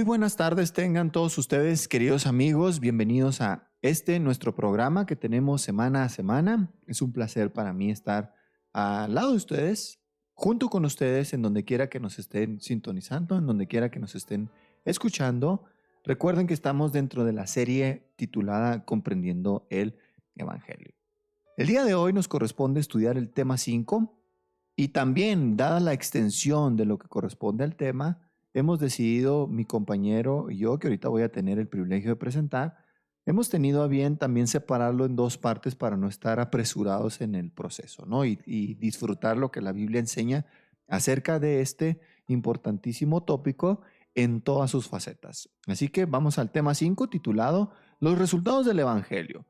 Muy buenas tardes tengan todos ustedes, queridos amigos. Bienvenidos a nuestro programa que tenemos semana a semana. Es un placer para mí estar al lado de ustedes, junto con ustedes, en donde quiera que nos estén sintonizando, en donde quiera que nos estén escuchando. Recuerden que estamos dentro de la serie titulada Comprendiendo el Evangelio. El día de hoy nos corresponde estudiar el tema 5 y también, dada la extensión de lo que corresponde al tema, hemos decidido, mi compañero y yo, que ahorita voy a tener el privilegio de presentar, hemos tenido a bien también separarlo en dos partes para no estar apresurados en el proceso, ¿no? Y disfrutar lo que la Biblia enseña acerca de este importantísimo tópico en todas sus facetas. Así que vamos al tema 5 titulado Los resultados del Evangelio.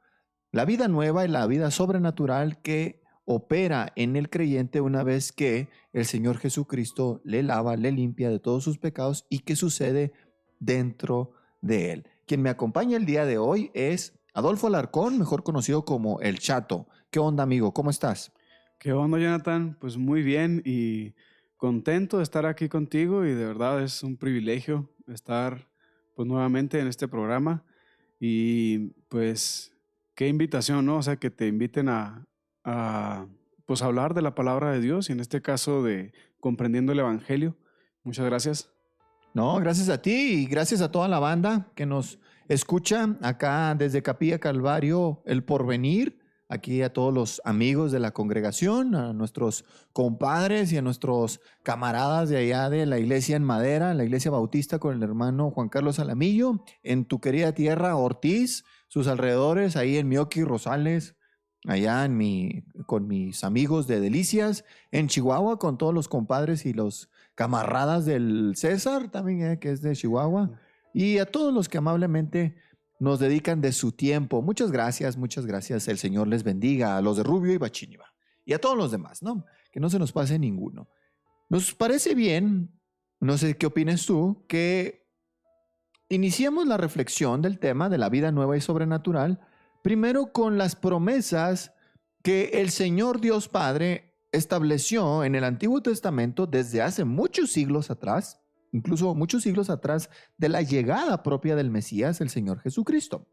La vida nueva y la vida sobrenatural que opera en el creyente una vez que el Señor Jesucristo le lava, le limpia de todos sus pecados y que sucede dentro de él. Quien me acompaña el día de hoy es Adolfo Alarcón, mejor conocido como El Chato. ¿Qué onda, amigo? ¿Cómo estás? ¿Qué onda, Jonathan? Pues muy bien y contento de estar aquí contigo y de verdad es un privilegio estar pues nuevamente en este programa y pues qué invitación, ¿no? O sea, que te inviten a pues hablar de la palabra de Dios y en este caso de comprendiendo el Evangelio. Muchas gracias. No, gracias a ti y gracias a toda la banda que nos escucha acá desde Capilla Calvario, El Porvenir. Aquí a todos los amigos de la congregación, a nuestros compadres y a nuestros camaradas de allá de la iglesia en Madera, la iglesia bautista con el hermano Juan Carlos Alamillo, en tu querida tierra Ortiz, sus alrededores, ahí en Mioqui, Rosales, allá con mis amigos de Delicias, en Chihuahua con todos los compadres y los camaradas del César, también que es de Chihuahua, y a todos los que amablemente nos dedican de su tiempo. Muchas gracias, el Señor les bendiga, a los de Rubio y Bachíniva, y a todos los demás, ¿no? Que no se nos pase ninguno. Nos parece bien, no sé qué opines tú, que iniciemos la reflexión del tema de la vida nueva y sobrenatural, primero con las promesas que el Señor Dios Padre estableció en el Antiguo Testamento desde hace muchos siglos atrás, incluso muchos siglos atrás de la llegada propia del Mesías, el Señor Jesucristo.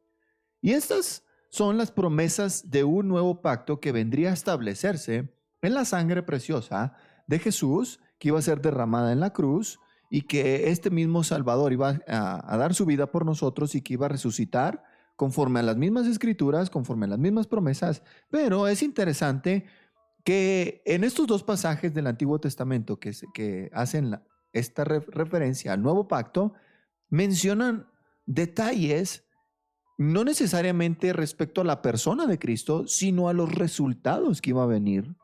Y estas son las promesas de un nuevo pacto que vendría a establecerse en la sangre preciosa de Jesús, que iba a ser derramada en la cruz, y que este mismo Salvador iba a dar su vida por nosotros y que iba a resucitar conforme a las mismas escrituras, conforme a las mismas promesas. Pero es interesante que en estos dos pasajes del Antiguo Testamento que hacen esta referencia al nuevo pacto, mencionan detalles no necesariamente respecto a la persona de Cristo, sino a los resultados que iba a venir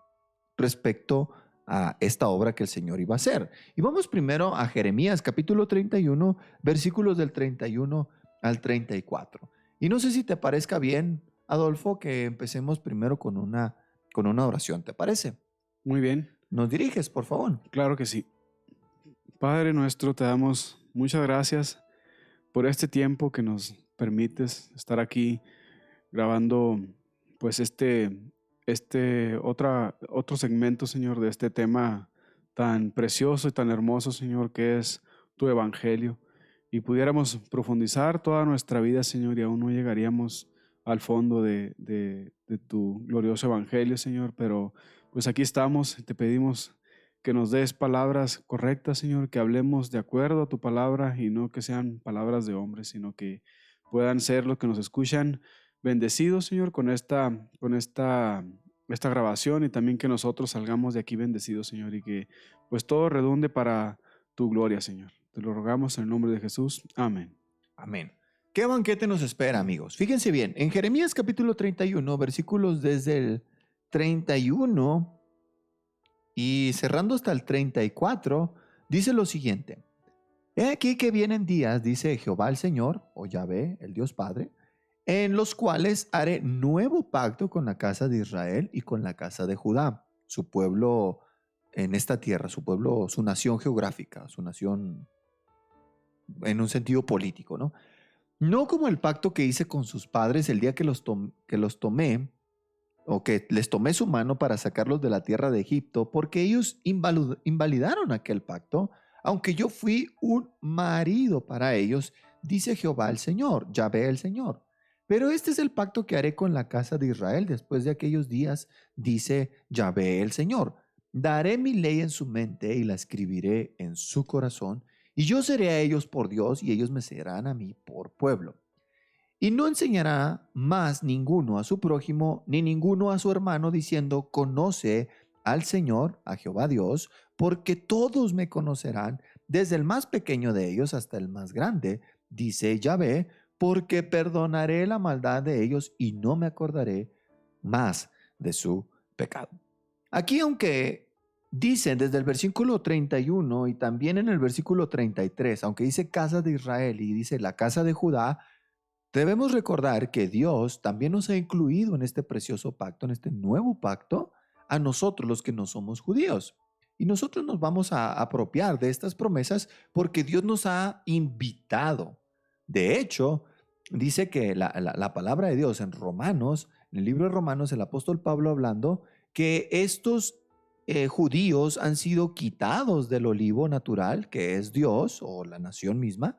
respecto a esta obra que el Señor iba a hacer. Y vamos primero a Jeremías capítulo 31, versículos del 31 al 34. Y no sé si te parezca bien, Adolfo, que empecemos primero con una oración, ¿te parece? Muy bien. ¿Nos diriges, por favor? Claro que sí. Padre nuestro, te damos muchas gracias por este tiempo que nos permites estar aquí grabando pues otro segmento, Señor, de este tema tan precioso y tan hermoso, Señor, que es tu evangelio. Y pudiéramos profundizar toda nuestra vida, Señor, y aún no llegaríamos al fondo de tu glorioso evangelio, Señor, pero pues aquí estamos, te pedimos que nos des palabras correctas, Señor, que hablemos de acuerdo a tu palabra y no que sean palabras de hombres, sino que puedan ser los que nos escuchan bendecidos, Señor, con esta grabación y también que nosotros salgamos de aquí bendecidos, Señor, y que pues todo redunde para tu gloria, Señor. Te lo rogamos en el nombre de Jesús. Amén. Amén. ¿Qué banquete nos espera, amigos? Fíjense bien, en Jeremías capítulo 31, versículos desde el 31 y cerrando hasta el 34, dice lo siguiente. He aquí que vienen días, dice Jehová el Señor, o Yahvé, el Dios Padre, en los cuales haré nuevo pacto con la casa de Israel y con la casa de Judá, su pueblo en esta tierra, su pueblo, su nación geográfica, su nación en un sentido político, ¿no? No como el pacto que hice con sus padres el día que los tomé, o que les tomé su mano para sacarlos de la tierra de Egipto, porque ellos invalidaron aquel pacto, aunque yo fui un marido para ellos, dice Jehová el Señor, Yahvé el Señor. Pero este es el pacto que haré con la casa de Israel después de aquellos días, dice Yahvé el Señor. Daré mi ley en su mente y la escribiré en su corazón, y yo seré a ellos por Dios y ellos me serán a mí por pueblo. Y no enseñará más ninguno a su prójimo, ni ninguno a su hermano, diciendo, conoce al Señor, a Jehová Dios, porque todos me conocerán, desde el más pequeño de ellos hasta el más grande, dice Yahvé, porque perdonaré la maldad de ellos y no me acordaré más de su pecado. Aquí, aunque dicen desde el versículo 31 y también en el versículo 33, aunque dice casa de Israel y dice la casa de Judá, debemos recordar que Dios también nos ha incluido en este precioso pacto, en este nuevo pacto, a nosotros los que no somos judíos. Y nosotros nos vamos a apropiar de estas promesas porque Dios nos ha invitado. De hecho, dice que la palabra de Dios en Romanos, en el libro de Romanos, el apóstol Pablo hablando, que estos judíos han sido quitados del olivo natural, que es Dios o la nación misma,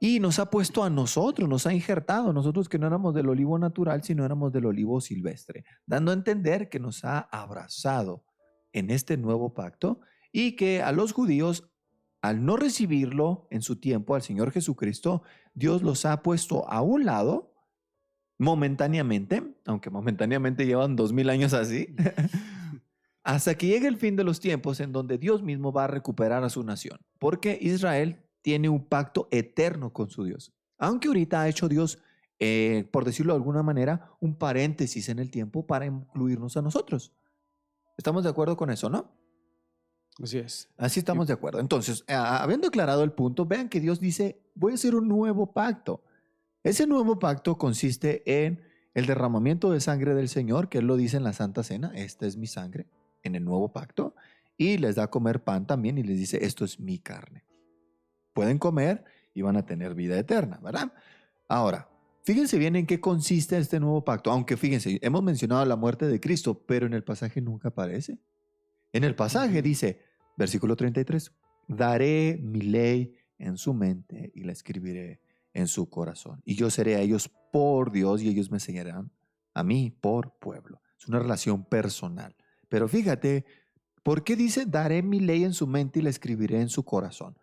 y nos ha puesto a nosotros, nos ha injertado, nosotros que no éramos del olivo natural, sino éramos del olivo silvestre, dando a entender que nos ha abrazado en este nuevo pacto y que a los judíos, al no recibirlo en su tiempo al Señor Jesucristo, Dios los ha puesto a un lado momentáneamente, aunque momentáneamente llevan 2000 años así, hasta que llegue el fin de los tiempos en donde Dios mismo va a recuperar a su nación, porque Israel tiene un pacto eterno con su Dios. Aunque ahorita ha hecho Dios, por decirlo de alguna manera, un paréntesis en el tiempo para incluirnos a nosotros. ¿Estamos de acuerdo con eso, no? Así es. Así estamos de acuerdo. Entonces, habiendo aclarado el punto, vean que Dios dice, voy a hacer un nuevo pacto. Ese nuevo pacto consiste en el derramamiento de sangre del Señor, que Él lo dice en la Santa Cena, esta es mi sangre, en el nuevo pacto, y les da a comer pan también y les dice, esto es mi carne. Pueden comer y van a tener vida eterna, ¿verdad? Ahora, fíjense bien en qué consiste este nuevo pacto, aunque fíjense, hemos mencionado la muerte de Cristo, pero en el pasaje nunca aparece. En el pasaje dice, versículo 33, daré mi ley en su mente y la escribiré en su corazón. Y yo seré a ellos por Dios y ellos me enseñarán a mí por pueblo. Es una relación personal. Pero fíjate, ¿por qué dice daré mi ley en su mente y la escribiré en su corazón?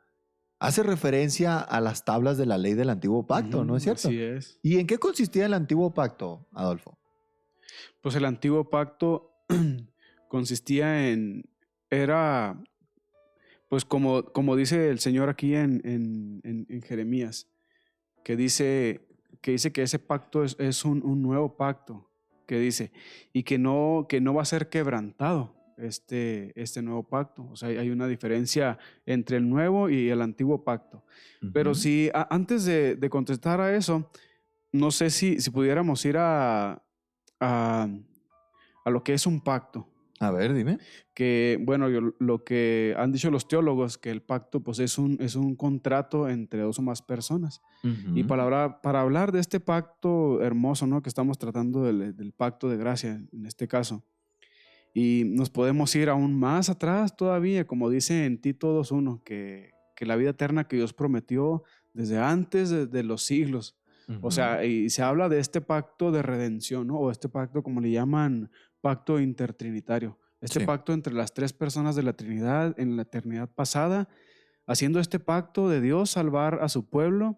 Hace referencia a las tablas de la ley del antiguo pacto, ¿no es cierto? Así es. ¿Y en qué consistía el antiguo pacto, Adolfo? Pues el antiguo pacto consistía era, pues como dice el Señor aquí en Jeremías, que dice que ese pacto es un nuevo pacto, que dice, y que no va a ser quebrantado este nuevo pacto. O sea, hay una diferencia entre el nuevo y el antiguo pacto. Pero si antes de contestar a eso, no sé si pudiéramos ir a lo que es un pacto. A ver, dime. Que, bueno, lo que han dicho los teólogos, que el pacto pues es un contrato entre dos o más personas. Y para hablar de este pacto hermoso, ¿no? Que estamos tratando del pacto de gracia en este caso. Y nos podemos ir aún más atrás todavía, como dice en Tito 2:1, que la vida eterna que Dios prometió desde antes de los siglos. O sea, y se habla de este pacto de redención, ¿no? O este pacto, como le llaman, pacto intertrinitario. Este pacto entre las tres personas de la Trinidad en la eternidad pasada, haciendo este pacto de Dios salvar a su pueblo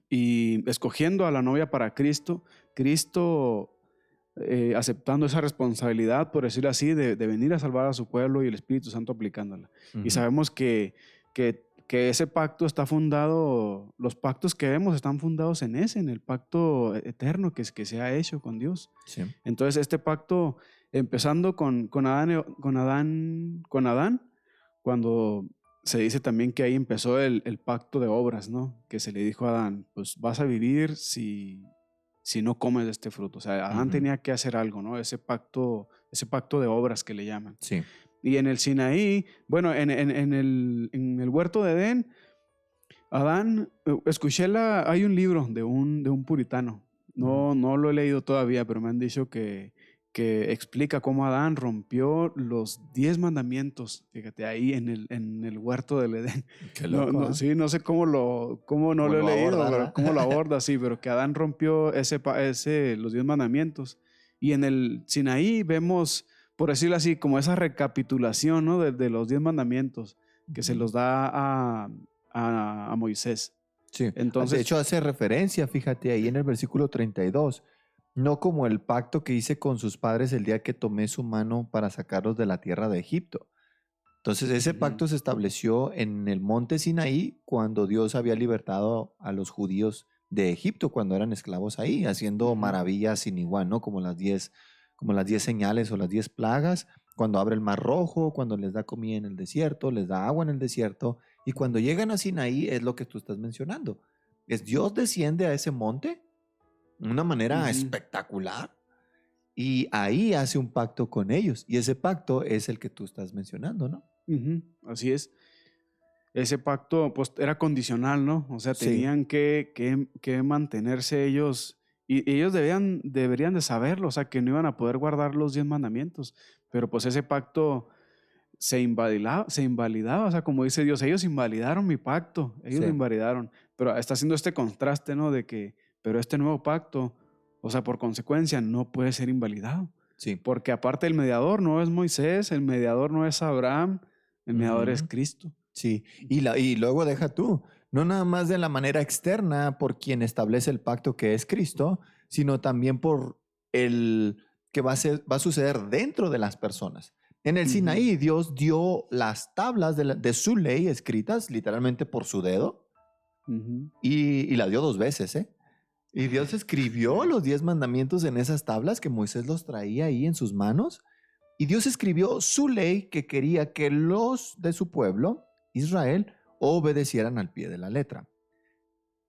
y escogiendo a la novia para Cristo. Cristo aceptando esa responsabilidad, por decirlo así, de venir a salvar a su pueblo y el Espíritu Santo aplicándola. Y sabemos que ese pacto está fundado, los pactos que vemos están fundados en el pacto eterno que se ha hecho con Dios. Sí. Entonces este pacto, empezando con Adán, cuando se dice también que ahí empezó el pacto de obras, ¿no? Que se le dijo a Adán, pues vas a vivir si no comes de este fruto. O sea, Adán tenía que hacer algo, ¿no? Ese pacto de obras que le llaman. Sí. Y en el Sinaí, bueno, en el huerto de Edén, Adán, hay un libro de un puritano. No lo he leído todavía, pero me han dicho que que explica cómo Adán rompió los 10 mandamientos, fíjate, ahí en el huerto del Edén. Qué No, loco, no, ¿eh? sí, no sé cómo no ¿Cómo lo he lo leído, aborda, pero verdad? cómo lo aborda, sí, pero que Adán rompió los 10 mandamientos. Y en el Sinaí vemos, por decirlo así, como esa recapitulación, ¿no? de los 10 mandamientos que se los da a Moisés. Sí, de Entonces, hecho hace referencia, fíjate, ahí en el versículo 32, no como el pacto que hice con sus padres el día que tomé su mano para sacarlos de la tierra de Egipto. Entonces ese ujú, pacto se estableció en el monte Sinaí cuando Dios había libertado a los judíos de Egipto cuando eran esclavos ahí, haciendo ujú, maravillas sin igual, ¿no? Como las 10 señales o las 10 plagas, cuando abre el mar rojo, cuando les da comida en el desierto, les da agua en el desierto, y cuando llegan a Sinaí es lo que tú estás mencionando. Es Dios desciende a ese monte de una manera ujú, espectacular y ahí hace un pacto con ellos, y ese pacto es el que tú estás mencionando, ¿no? ujú, así es. Ese pacto pues era condicional, ¿no? O sea, Sí. tenían que mantenerse ellos, y ellos deberían de saberlo, o sea, que no iban a poder guardar los 10 mandamientos, pero pues ese pacto se invalidaba, o sea, como dice Dios, ellos invalidaron mi pacto, ellos lo Sí, invalidaron, pero está haciendo este contraste, ¿no? De que, pero este nuevo pacto, o sea, por consecuencia, no puede ser invalidado, sí. porque aparte el mediador no es Moisés, el mediador no es Abraham, el mediador es Ujú. Cristo. Sí, y luego deja tú, no nada más de la manera externa por quien establece el pacto que es Cristo, sino también por el que va a suceder dentro de las personas. En el Ujú, Sinaí, Dios dio las tablas de su ley escritas literalmente por su dedo ujú. y la dio 2 veces, ¿eh? Y Dios escribió Sí. los 10 mandamientos en esas tablas que Moisés los traía ahí en sus manos. Y Dios escribió su ley que quería que los de su pueblo, Israel, obedecieran al pie de la letra.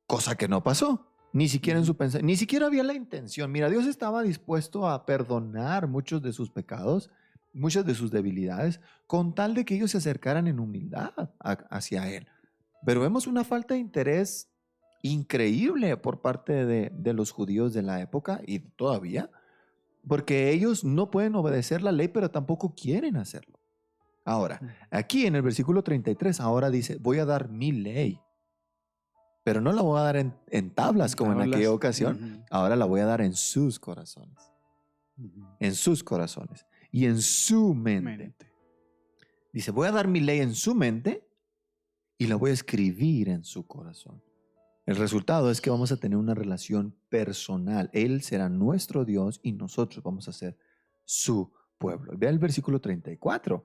Cosa que no pasó. Ni siquiera en Ujú, su pensamiento, ni siquiera había la intención. Mira, Dios estaba dispuesto a perdonar muchos de sus pecados, muchas de sus debilidades, con tal de que ellos se acercaran en humildad hacia Él. Pero vemos una falta de interés increíble por parte de los judíos de la época y todavía, porque ellos no pueden obedecer la ley, pero tampoco quieren hacerlo. Ahora, ujú. aquí en el versículo 33, ahora dice, voy a dar mi ley, pero no la voy a dar en tablas como en aquella Tablas. ocasión, Ujú, ahora la voy a dar en sus corazones, ujú. en sus corazones y en su mente. Mente. Dice, voy a dar mi ley en su mente y la voy a escribir en su corazón. El resultado es que vamos a tener una relación personal. Él será nuestro Dios y nosotros vamos a ser su pueblo. Vea el versículo 34.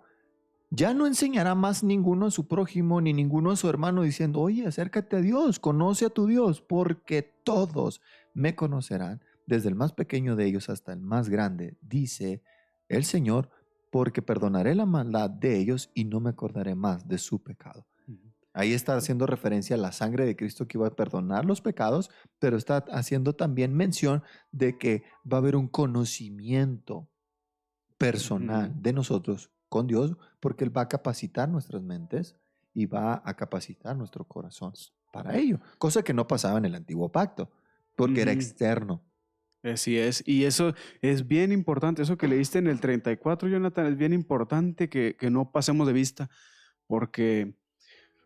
Ya no enseñará más ninguno a su prójimo ni ninguno a su hermano diciendo, oye, acércate a Dios, conoce a tu Dios, porque todos me conocerán, desde el más pequeño de ellos hasta el más grande, dice el Señor, porque perdonaré la maldad de ellos y no me acordaré más de su pecado. Ujú. Ahí está haciendo referencia a la sangre de Cristo que iba a perdonar los pecados, pero está haciendo también mención de que va a haber un conocimiento personal Ujú. de nosotros con Dios, porque Él va a capacitar nuestras mentes y va a capacitar nuestro corazón para ello, cosa que no pasaba en el antiguo pacto, porque era Ujú. externo. Así es. Y eso es bien importante. Eso que leíste en el 34, Jonathan, es bien importante que no pasemos de vista, porque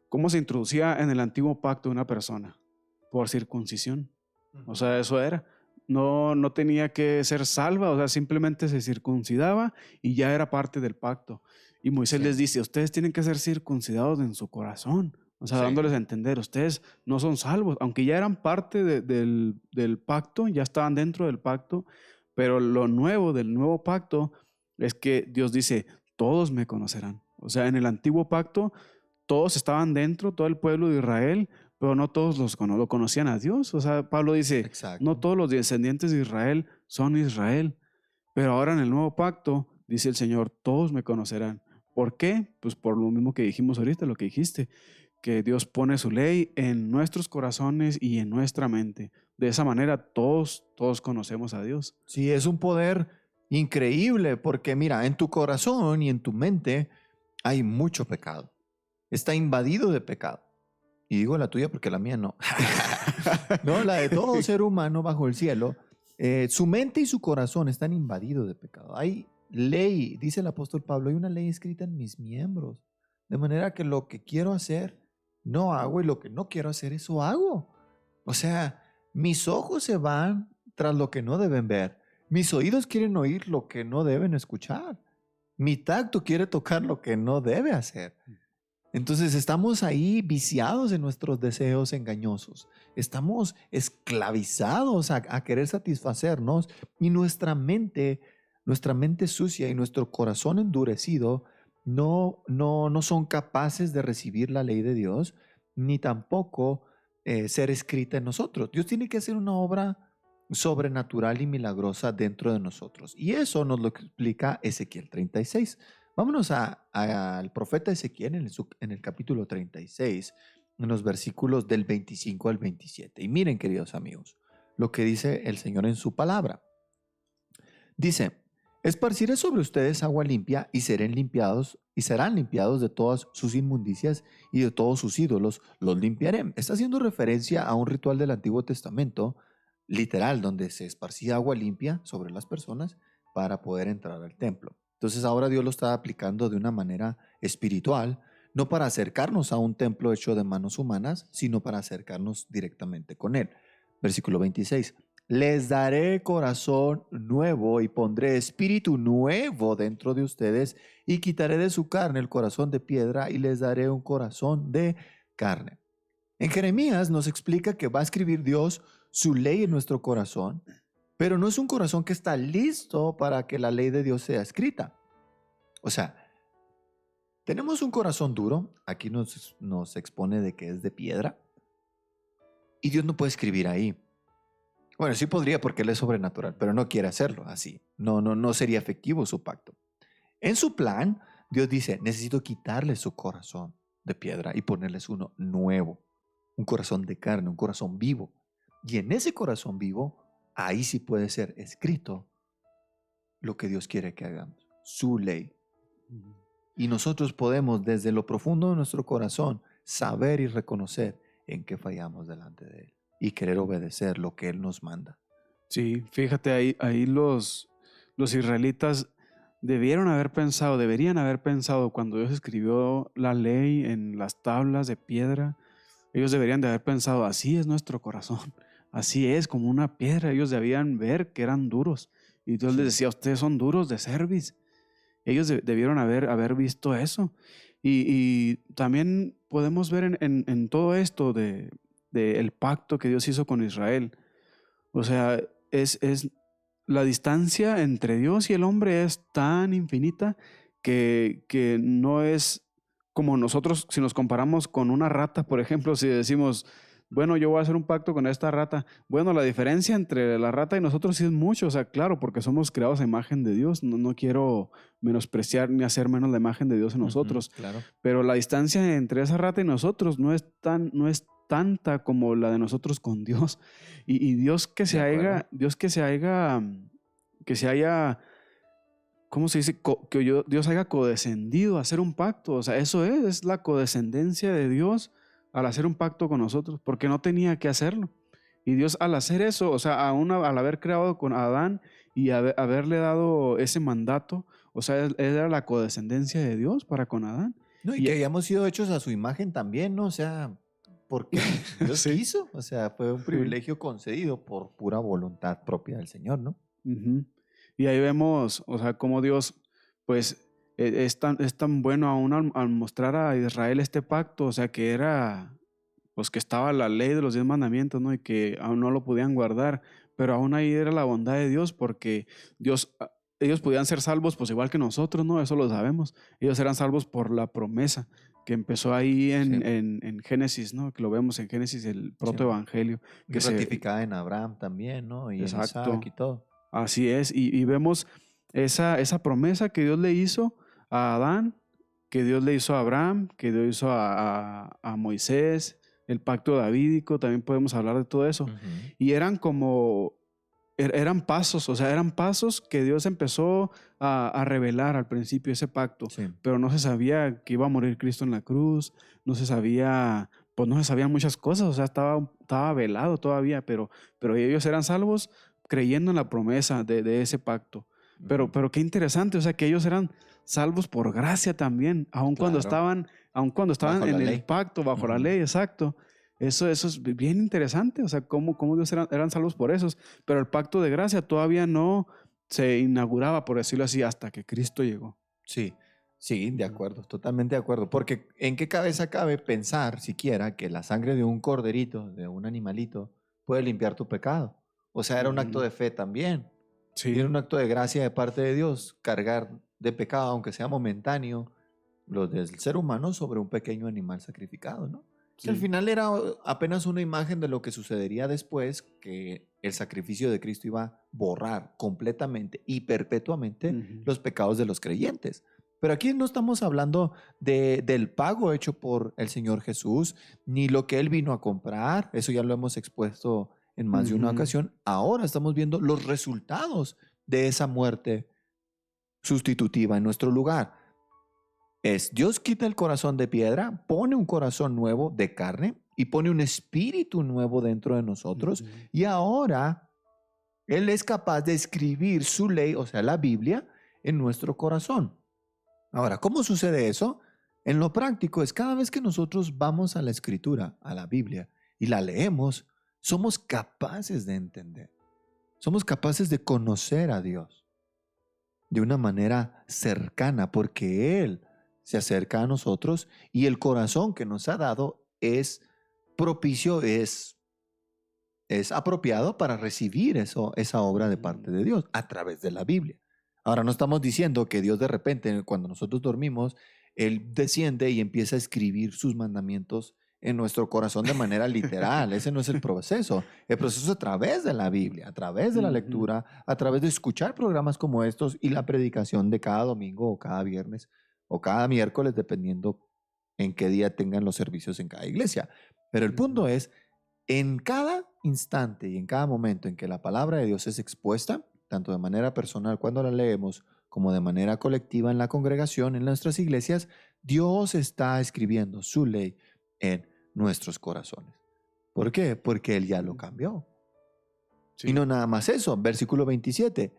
¿cómo se introducía en el antiguo pacto una persona? Por circuncisión. O sea, Ujú. eso era. No tenía que ser salva, o sea, simplemente se circuncidaba y ya era parte del pacto. Y Moisés Sí, les dice, ustedes tienen que ser circuncidados en su corazón. O sea, sí. dándoles a entender, ustedes no son salvos, aunque ya eran parte del pacto, ya estaban dentro del pacto, pero lo nuevo del nuevo pacto es que Dios dice, todos me conocerán. O sea, en el antiguo pacto todos estaban dentro, todo el pueblo de Israel, pero no todos lo conocían a Dios. O sea, Pablo dice, no Exacto. todos los descendientes de Israel son Israel, pero ahora en el nuevo pacto, dice el Señor, todos me conocerán. ¿Por qué? Pues por lo mismo que dijimos ahorita, lo que dijiste, que Dios pone su ley en nuestros corazones y en nuestra mente. De esa manera todos conocemos a Dios. Sí, es un poder increíble porque mira, en tu corazón y en tu mente hay mucho pecado. Está invadido de pecado. Y digo la tuya porque la mía no. No, la de todo ser humano bajo el cielo Su mente y su corazón están invadidos de pecado. Hay ley, dice el apóstol Pablo, hay una ley escrita en mis miembros. De manera que lo que quiero hacer, no hago, y lo que no quiero hacer, eso hago. O sea, mis ojos se van tras lo que no deben ver. Mis oídos quieren oír lo que no deben escuchar. Mi tacto quiere tocar lo que no debe hacer. Entonces estamos ahí viciados en nuestros deseos engañosos. Estamos esclavizados a querer satisfacernos, y nuestra mente sucia y nuestro corazón endurecido no son capaces de recibir la ley de Dios, ni tampoco ser escrita en nosotros. Dios tiene que hacer una obra sobrenatural y milagrosa dentro de nosotros. Y eso nos lo explica Ezequiel 36. Vámonos al profeta Ezequiel en el capítulo 36, en los versículos del 25 al 27. Y miren, queridos amigos, lo que dice el Señor en su palabra. Dice: esparciré sobre ustedes agua limpia y serán limpiados de todas sus inmundicias y de todos sus ídolos los limpiaré. Está haciendo referencia a un ritual del Antiguo Testamento, literal, donde se esparcía agua limpia sobre las personas para poder entrar al templo. Entonces ahora Dios lo está aplicando de una manera espiritual, no para acercarnos a un templo hecho de manos humanas, sino para acercarnos directamente con Él. Versículo 26. Les daré corazón nuevo y pondré espíritu nuevo dentro de ustedes, y quitaré de su carne el corazón de piedra y les daré un corazón de carne. En Jeremías nos explica que va a escribir Dios su ley en nuestro corazón, pero no es un corazón que está listo para que la ley de Dios sea escrita. O sea, tenemos un corazón duro, aquí nos expone de que es de piedra, y Dios no puede escribir ahí. Bueno, sí podría, porque Él es sobrenatural, pero no quiere hacerlo así. No sería efectivo su pacto. En su plan, Dios dice: necesito quitarles su corazón de piedra y ponerles uno nuevo, un corazón de carne, un corazón vivo. Y en ese corazón vivo, ahí sí puede ser escrito lo que Dios quiere que hagamos, su ley. Y nosotros podemos, desde lo profundo de nuestro corazón, saber y reconocer en qué fallamos delante de Él y querer obedecer lo que Él nos manda. Sí, fíjate, ahí los israelitas deberían haber pensado cuando Dios escribió la ley en las tablas de piedra. Ellos deberían de haber pensado: así es nuestro corazón, así es, como una piedra. Ellos debían ver que eran duros, y Dios les decía: ustedes son duros de cerviz. Ellos debieron haber visto eso. Y también podemos ver en todo esto de el pacto que Dios hizo con Israel. O sea, es la distancia entre Dios y el hombre es tan infinita que no es como nosotros, si nos comparamos con una rata, por ejemplo. Si decimos: bueno, yo voy a hacer un pacto con esta rata. Bueno, la diferencia entre la rata y nosotros sí es mucho. O sea, claro, porque somos creados a imagen de Dios. No quiero menospreciar ni hacer menos la imagen de Dios en nosotros. Claro. Pero la distancia entre esa rata y nosotros no es tanta como la de nosotros con Dios. Y Dios que se haya, ¿cómo se dice? Dios haya codescendido a hacer un pacto. O sea, eso es la codescendencia de Dios al hacer un pacto con nosotros, porque no tenía que hacerlo. Y Dios, al hacer eso, o sea, al haber creado con Adán y haberle dado ese mandato, o sea, era la codescendencia de Dios para con Adán. No, y que hayamos sido hechos a su imagen también, ¿no? O sea, porque Dios Sí. quiso. O sea, fue un privilegio concedido por pura voluntad propia del Señor, ¿no? Uh-huh. Y ahí vemos, o sea, cómo Dios, pues, es tan bueno aún al mostrar a Israel este pacto. O sea, que era, pues, que estaba la ley de los 10 mandamientos, ¿no? Y que aún no lo podían guardar, pero aún ahí era la bondad de Dios, porque ellos podían ser salvos, pues, igual que nosotros, ¿no? Eso lo sabemos. Ellos eran salvos por la promesa que empezó ahí en Génesis, ¿no? Que lo vemos en Génesis, el protoevangelio. Que ratificada en Abraham también, ¿no? Y exacto, en Isaac y todo. Así es, y vemos esa promesa que Dios le hizo a Adán, que Dios le hizo a Abraham, que Dios hizo a Moisés, el pacto davídico. También podemos hablar de todo eso. Y eran pasos, o sea, eran pasos que Dios empezó a revelar al principio, ese pacto. Sí. Pero no se sabía que iba a morir Cristo en la cruz, no se sabían muchas cosas. O sea, estaba velado todavía, pero ellos eran salvos creyendo en la promesa de ese pacto. Pero qué interesante, o sea, que ellos eran salvos por gracia también, aun cuando Claro. estaban Bajo en la el ley. pacto, bajo la Ujú. ley, exacto. Eso es bien interesante, o sea, cómo Dios eran salvos por esos, pero el pacto de gracia todavía no se inauguraba, por decirlo así, hasta que Cristo llegó. Sí, sí, de Ujú. acuerdo, totalmente de acuerdo. Porque ¿en qué cabeza cabe pensar siquiera que la sangre de un corderito, de un animalito, puede limpiar tu pecado? O sea, era un acto Ujú. de fe también. Y era Sí. un acto de gracia de parte de Dios, cargar de pecado, aunque sea momentáneo, lo del ser humano sobre un pequeño animal sacrificado, ¿no? Que al Sí. final era apenas una imagen de lo que sucedería después, que el sacrificio de Cristo iba a borrar completamente y perpetuamente Ujú. los pecados de los creyentes. Pero aquí no estamos hablando del pago hecho por el Señor Jesús, ni lo que Él vino a comprar, eso ya lo hemos expuesto en más de una Ujú. ocasión. Ahora estamos viendo los resultados de esa muerte sustitutiva en nuestro lugar. Es Dios quita el corazón de piedra, pone un corazón nuevo de carne y pone un espíritu nuevo dentro de nosotros. Ujú. Y ahora Él es capaz de escribir su ley, o sea, la Biblia, en nuestro corazón. Ahora, ¿cómo sucede eso? En lo práctico es cada vez que nosotros vamos a la escritura, a la Biblia, y la leemos, somos capaces de entender, somos capaces de conocer a Dios de una manera cercana, porque Él se acerca a nosotros y el corazón que nos ha dado es propicio, es apropiado para recibir esa obra de Ujú. parte de Dios a través de la Biblia. Ahora, no estamos diciendo que Dios de repente, cuando nosotros dormimos, Él desciende y empieza a escribir sus mandamientos en nuestro corazón de manera literal. Ese no es el proceso. El proceso es a través de la Biblia, a través de la Ujú. lectura, a través de escuchar programas como estos y la predicación de cada domingo o cada viernes o cada miércoles, dependiendo en qué día tengan los servicios en cada iglesia. Pero el Ujú. punto es en cada instante y en cada momento en que la palabra de Dios es expuesta, tanto de manera personal cuando la leemos, como de manera colectiva en la congregación, en nuestras iglesias, Dios está escribiendo su ley en nuestros corazones. ¿Por qué? Porque Él ya lo Ujú. cambió. Y Sí. no nada más eso, versículo 27.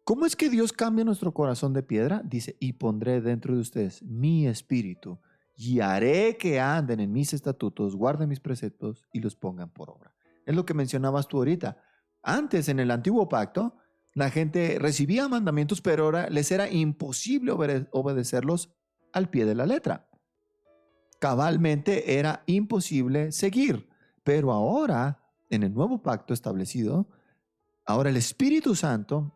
¿Cómo es que Dios cambia nuestro corazón de piedra? Dice, y pondré dentro de ustedes mi espíritu y haré que anden en mis estatutos, guarden mis preceptos y los pongan por obra. Es lo que mencionabas tú ahorita. Antes, en el antiguo pacto, la gente recibía mandamientos, pero ahora les era imposible obedecerlos al pie de la letra. Cabalmente era imposible seguir. Pero ahora, en el nuevo pacto establecido, ahora el Espíritu Santo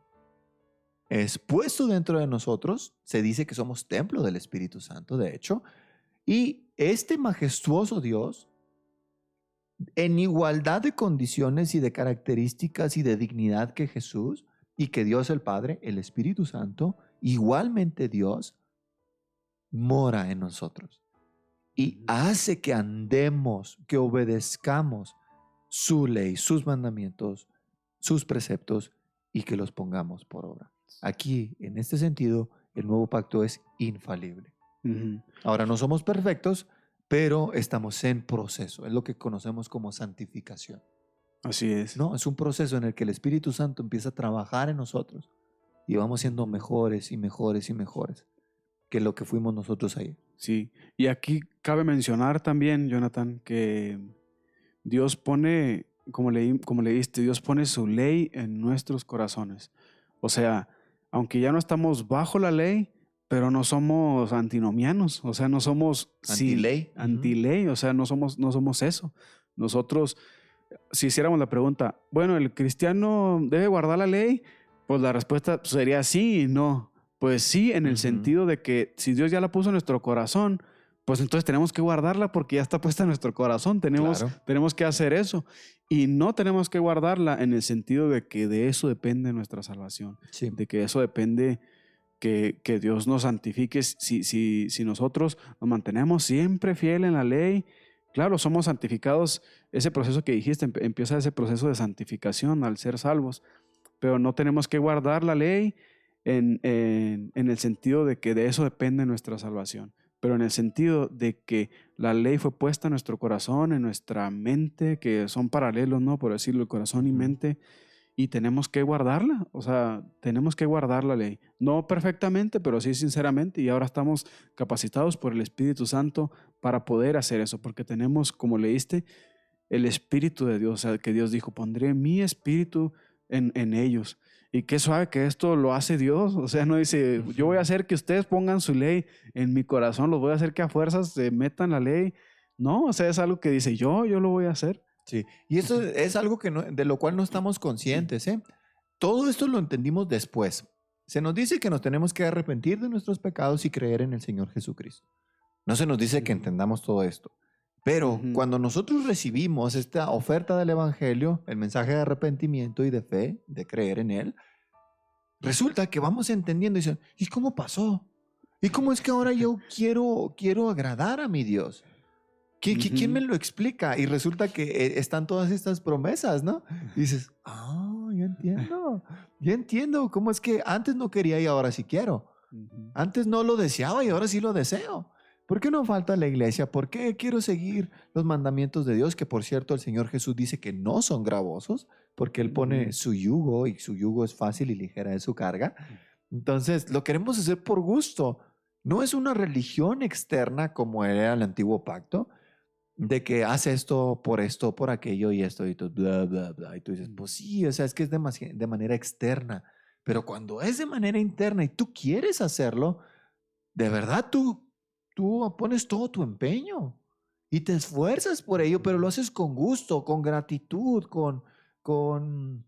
es puesto dentro de nosotros. Se dice que somos templo del Espíritu Santo, de hecho. Y este majestuoso Dios, en igualdad de condiciones y de características y de dignidad que Jesús y que Dios el Padre, el Espíritu Santo, igualmente Dios, mora en nosotros y Ujú. hace que andemos, que obedezcamos su ley, sus mandamientos, sus preceptos y que los pongamos por obra. Aquí, en este sentido, el nuevo pacto es infalible. Ujú. Ahora, no somos perfectos, pero estamos en proceso. Es lo que conocemos como santificación. Así es. ¿No? Es un proceso en el que el Espíritu Santo empieza a trabajar en nosotros y vamos siendo Ujú. mejores y mejores y mejores que lo que fuimos nosotros ayer. Sí. Y aquí cabe mencionar también, Jonathan, que Dios pone, como leíste, Dios pone su ley en nuestros corazones. O sea, aunque ya no estamos bajo la ley, pero no somos antinomianos, o sea, no somos sin Antiley. Ujú. antiley, o sea, no somos eso. Nosotros, si hiciéramos la pregunta, bueno, ¿el cristiano debe guardar la ley? Pues la respuesta sería sí y no. Pues sí, en el Ujú. sentido de que si Dios ya la puso en nuestro corazón, pues entonces tenemos que guardarla porque ya está puesta en nuestro corazón, tenemos, Claro. tenemos que hacer eso. Y no tenemos que guardarla en el sentido de que de eso depende nuestra salvación, Sí. de que eso depende que Dios nos santifique si nosotros nos mantenemos siempre fiel en la ley. Claro, somos santificados, ese proceso que dijiste, empieza ese proceso de santificación al ser salvos, pero no tenemos que guardar la ley en el sentido de que de eso depende nuestra salvación, pero en el sentido de que la ley fue puesta en nuestro corazón, en nuestra mente, que son paralelos, ¿no? Por decirlo, el corazón y Ujú. mente, y tenemos que guardarla, o sea, tenemos que guardar la ley. No perfectamente, pero sí sinceramente, y ahora estamos capacitados por el Espíritu Santo para poder hacer eso, porque tenemos, como leíste, el Espíritu de Dios, o sea, que Dios dijo, pondré mi Espíritu en ellos. Y qué suave que esto lo hace Dios, o sea, no dice, yo voy a hacer que ustedes pongan su ley en mi corazón, los voy a hacer que a fuerzas se metan la ley. No, o sea, es algo que dice, yo lo voy a hacer. Sí, y eso es algo que de lo cual no estamos conscientes, ¿eh? Todo esto lo entendimos después. Se nos dice que nos tenemos que arrepentir de nuestros pecados y creer en el Señor Jesucristo. No se nos dice que entendamos todo esto. Pero cuando nosotros recibimos esta oferta del Evangelio, el mensaje de arrepentimiento y de fe, de creer en Él, resulta que vamos entendiendo y dicen, ¿y cómo pasó? ¿Y cómo es que ahora yo quiero agradar a mi Dios? ¿Quién me lo explica? Y resulta que están todas estas promesas, ¿no? Y dices, yo entiendo cómo es que antes no quería y ahora sí quiero. Antes no lo deseaba y ahora sí lo deseo. ¿Por qué no falta la iglesia? ¿Por qué quiero seguir los mandamientos de Dios? Que por cierto el Señor Jesús dice que no son gravosos, porque Él pone su yugo y su yugo es fácil y ligera es su carga. Entonces lo queremos hacer por gusto. No es una religión externa como era el antiguo pacto, de que hace esto, por aquello y esto y todo, bla, bla, bla. Y tú dices, pues sí, o sea, es que es de manera externa. Pero cuando es de manera interna y tú quieres hacerlo, de verdad tú pones todo tu empeño y te esfuerzas por ello, pero lo haces con gusto, con gratitud, con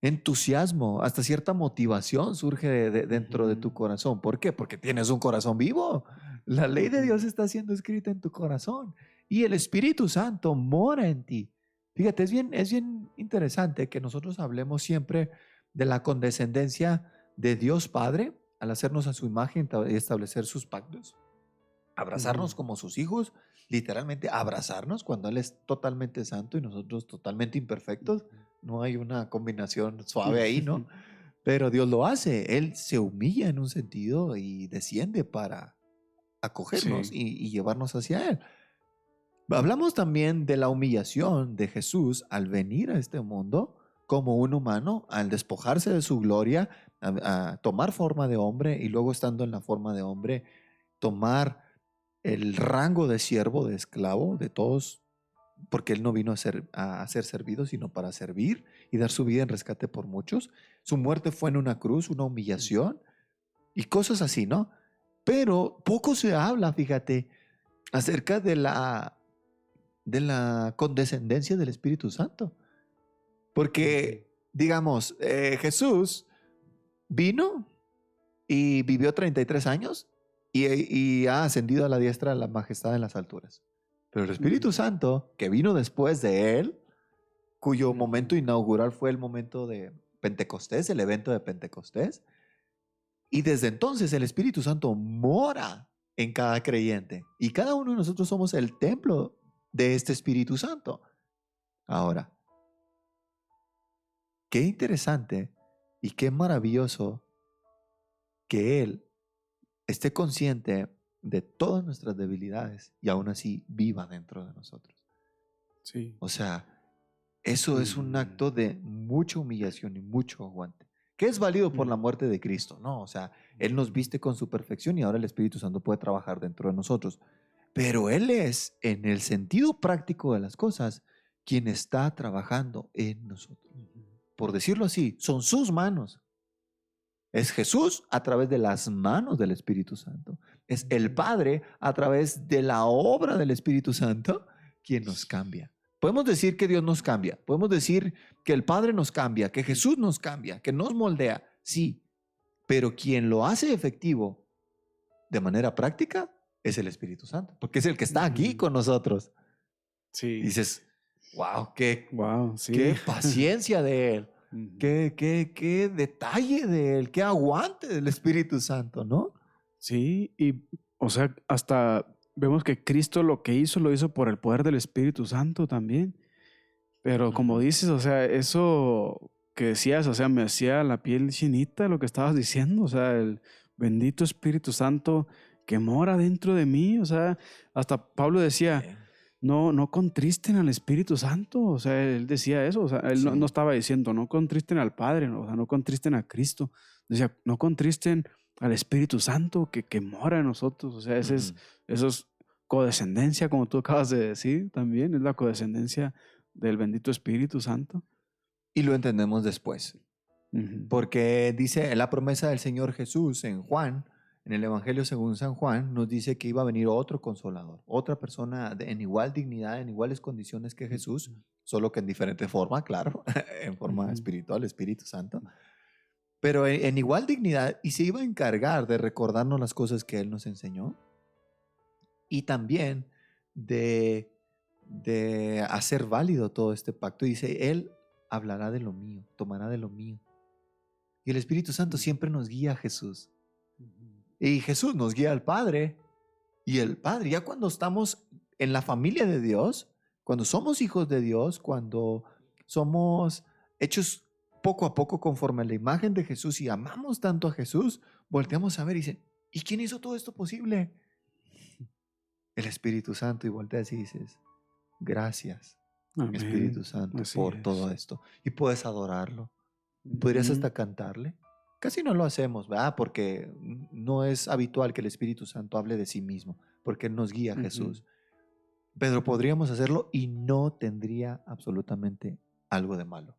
entusiasmo, hasta cierta motivación surge dentro de tu corazón. ¿Por qué? Porque tienes un corazón vivo. La ley de Dios está siendo escrita en tu corazón y el Espíritu Santo mora en ti. Fíjate, es bien interesante que nosotros hablemos siempre de la condescendencia de Dios Padre al hacernos a su imagen y establecer sus pactos. Abrazarnos como sus hijos, literalmente abrazarnos cuando Él es totalmente santo y nosotros totalmente imperfectos. No hay una combinación suave ahí, ¿no? Pero Dios lo hace. Él se humilla en un sentido y desciende para acogernos y llevarnos hacia Él. Hablamos también de la humillación de Jesús al venir a este mundo como un humano, al despojarse de su gloria, a tomar forma de hombre y luego estando en la forma de hombre, tomar el rango de siervo, de esclavo, de todos, porque Él no vino a ser servido, sino para servir y dar su vida en rescate por muchos. Su muerte fue en una cruz, una humillación y cosas así, ¿no? Pero poco se habla, fíjate, acerca de la condescendencia del Espíritu Santo. Porque, digamos, Jesús vino y vivió 33 años y ha ascendido a la diestra de la majestad en las alturas. Pero el Espíritu Santo, que vino después de Él, cuyo momento inaugural fue el momento de Pentecostés, el evento de Pentecostés, y desde entonces el Espíritu Santo mora en cada creyente. Y cada uno de nosotros somos el templo de este Espíritu Santo. Ahora, qué interesante y qué maravilloso que Él esté consciente de todas nuestras debilidades y aún así viva dentro de nosotros. Sí. O sea, eso es un acto de mucha humillación y mucho aguante, que es válido por la muerte de Cristo, ¿no? O sea, Él nos viste con su perfección y ahora el Espíritu Santo puede trabajar dentro de nosotros. Pero Él es, en el sentido práctico de las cosas, quien está trabajando en nosotros. Por decirlo así, son sus manos. Es Jesús a través de las manos del Espíritu Santo. Es el Padre a través de la obra del Espíritu Santo quien nos cambia. Podemos decir que Dios nos cambia. Podemos decir que el Padre nos cambia, que Jesús nos cambia, que nos moldea. Sí, pero quien lo hace efectivo de manera práctica es el Espíritu Santo, porque es el que está aquí con nosotros. Sí. Y dices, wow, qué paciencia de Él. Qué detalle de Él, qué aguante del Espíritu Santo, ¿no? Sí, y o sea, hasta vemos que Cristo lo que hizo, lo hizo por el poder del Espíritu Santo también. Pero como dices, o sea, eso que decías, o sea, me hacía la piel chinita lo que estabas diciendo, o sea, el bendito Espíritu Santo que mora dentro de mí, o sea, hasta Pablo decía, no contristen al Espíritu Santo. O sea, él decía eso. O sea, él no Sí. estaba diciendo, no contristen al Padre, o sea, no contristen a Cristo. Decía, no contristen al Espíritu Santo que mora en nosotros. O sea, eso es codescendencia, como tú acabas de decir también. Es la codescendencia del bendito Espíritu Santo. Y lo entendemos después. Ujú. Porque dice la promesa del Señor Jesús en Juan, en el Evangelio según San Juan, nos dice que iba a venir otro consolador, otra persona en igual dignidad, en iguales condiciones que Jesús, solo que en diferente forma, claro, en forma Ujú. espiritual, Espíritu Santo, pero en igual dignidad, y se iba a encargar de recordarnos las cosas que Él nos enseñó y también de hacer válido todo este pacto. Dice, Él hablará de lo mío, tomará de lo mío. Y el Espíritu Santo siempre nos guía a Jesús. Y Jesús nos guía al Padre. Y el Padre, ya cuando estamos en la familia de Dios, cuando somos hijos de Dios, cuando somos hechos poco a poco conforme a la imagen de Jesús y amamos tanto a Jesús, volteamos a ver y dicen, ¿y quién hizo todo esto posible? El Espíritu Santo. Y volteas y dices, gracias, Amén. Espíritu Santo, Así por es. todo esto. Y puedes adorarlo. Podrías Ujú. hasta cantarle. Casi no lo hacemos, ¿verdad? Porque no es habitual que el Espíritu Santo hable de sí mismo, porque Él nos guía a Ujú. Jesús. Pero podríamos hacerlo y no tendría absolutamente algo de malo,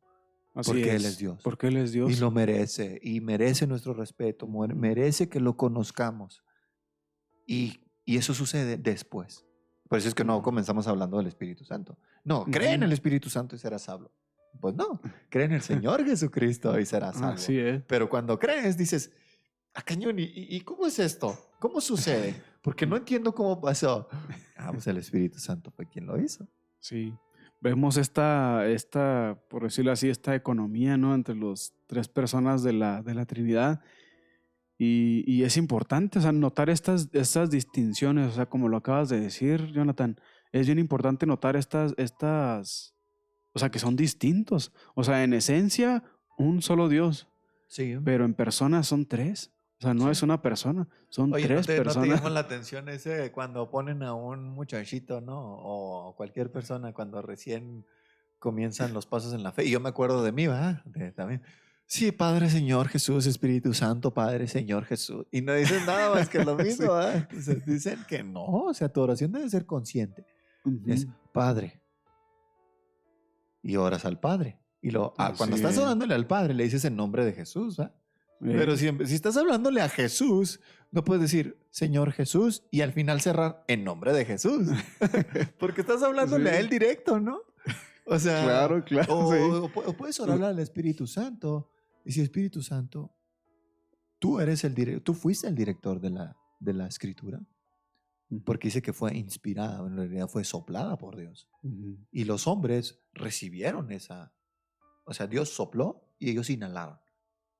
Así porque Él es es. Dios Porque Él es y Dios. lo merece, y merece nuestro respeto, Ujú. merece que lo conozcamos. Y eso sucede después. Por eso es que no Ujú. comenzamos hablando del Espíritu Santo. No, cree en Ujú. el Espíritu Santo y serás salvo. Pues no, cree en el Señor Jesucristo y serás salvo. Así es. Pero cuando crees, dices, ah, cañón, ¿y cómo es esto? ¿Cómo sucede? Porque no entiendo cómo pasó. Ah, pues el Espíritu Santo fue quien lo hizo. Sí. Vemos esta, por decirlo así, esta economía, ¿no? Entre las tres personas de la Trinidad. Y es importante, o sea, notar estas distinciones, o sea, como lo acabas de decir, Jonathan, es bien importante notar o sea, que son distintos. O sea, en esencia, un solo Dios, Sí. pero en personas son tres. O sea, no Sí. es una persona, son Oye, tres ¿no te personas. llama la atención ese cuando ponen a un muchachito, ¿no? O cualquier persona cuando recién comienzan los pasos en la fe? Y yo me acuerdo de mí, ¿verdad? También. Sí, Padre, Señor Jesús, Espíritu Santo, Padre, Señor Jesús. Y no dicen nada más que lo mismo, Sí. ¿verdad? Entonces dicen que no, o sea, tu oración debe ser consciente. Es Ujú. Padre. Y oras al Padre. Y cuando Así estás es. orándole al Padre, le dices en nombre de Jesús, ¿verdad? Pero si estás hablándole a Jesús, no puedes decir Señor Jesús y al final cerrar en nombre de Jesús. Porque estás hablándole a Sí. Él directo, ¿no? O sea, Claro, claro, sí. o puedes orarle al Espíritu Santo. Y si Espíritu Santo, tú fuiste el director de la Escritura. Porque dice que fue inspirada, en realidad fue soplada por Dios. Ujú. Y los hombres recibieron o sea, Dios sopló y ellos inhalaron.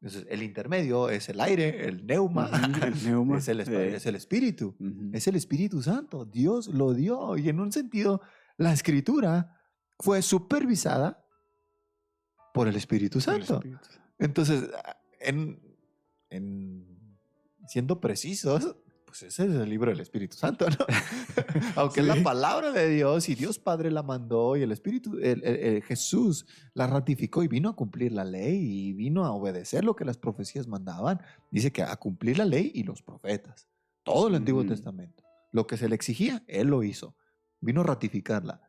Entonces, el intermedio es el aire, el neuma, Ujú. El neuma. es el espíritu, Ujú. es el Espíritu Santo. Dios lo dio. Y en un sentido, la escritura fue supervisada por el Espíritu El Santo. Espíritu. Entonces, siendo precisos, pues ese es el libro del Espíritu Santo, ¿no? Aunque es la Sí. palabra de Dios y Dios Padre la mandó y el Espíritu, Jesús la ratificó y vino a cumplir la ley y vino a obedecer lo que las profecías mandaban. Dice que a cumplir la ley y los profetas. Todo el Antiguo Ujú. Testamento. Lo que se le exigía, Él lo hizo. Vino a ratificarla.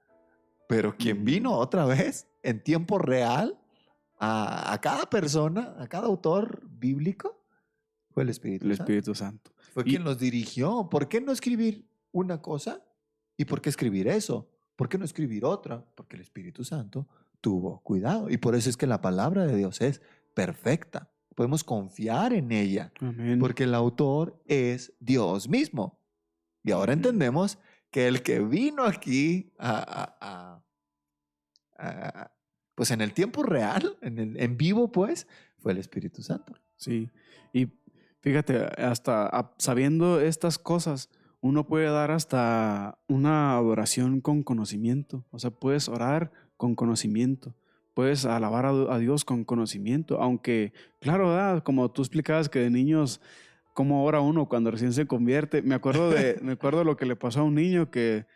Pero quien vino otra vez en tiempo real a cada persona, a cada autor bíblico, fue el Espíritu El Santo. Espíritu Santo. Fue Y- quien los dirigió. ¿Por qué no escribir una cosa? ¿Y por qué escribir eso? ¿Por qué no escribir otra? Porque el Espíritu Santo tuvo cuidado. Y por eso es que la palabra de Dios es perfecta. Podemos confiar en ella. Amén. Porque el autor es Dios mismo. Y ahora Ujú. entendemos que el que vino aquí pues en el tiempo real, en vivo, pues, fue el Espíritu Santo. Sí, y fíjate, hasta sabiendo estas cosas, uno puede dar hasta una adoración con conocimiento. O sea, puedes orar con conocimiento, puedes alabar a Dios con conocimiento, aunque, claro, ¿verdad? Como tú explicabas que de niños, cómo ora uno cuando recién se convierte. Me acuerdo de lo que le pasó a un niño que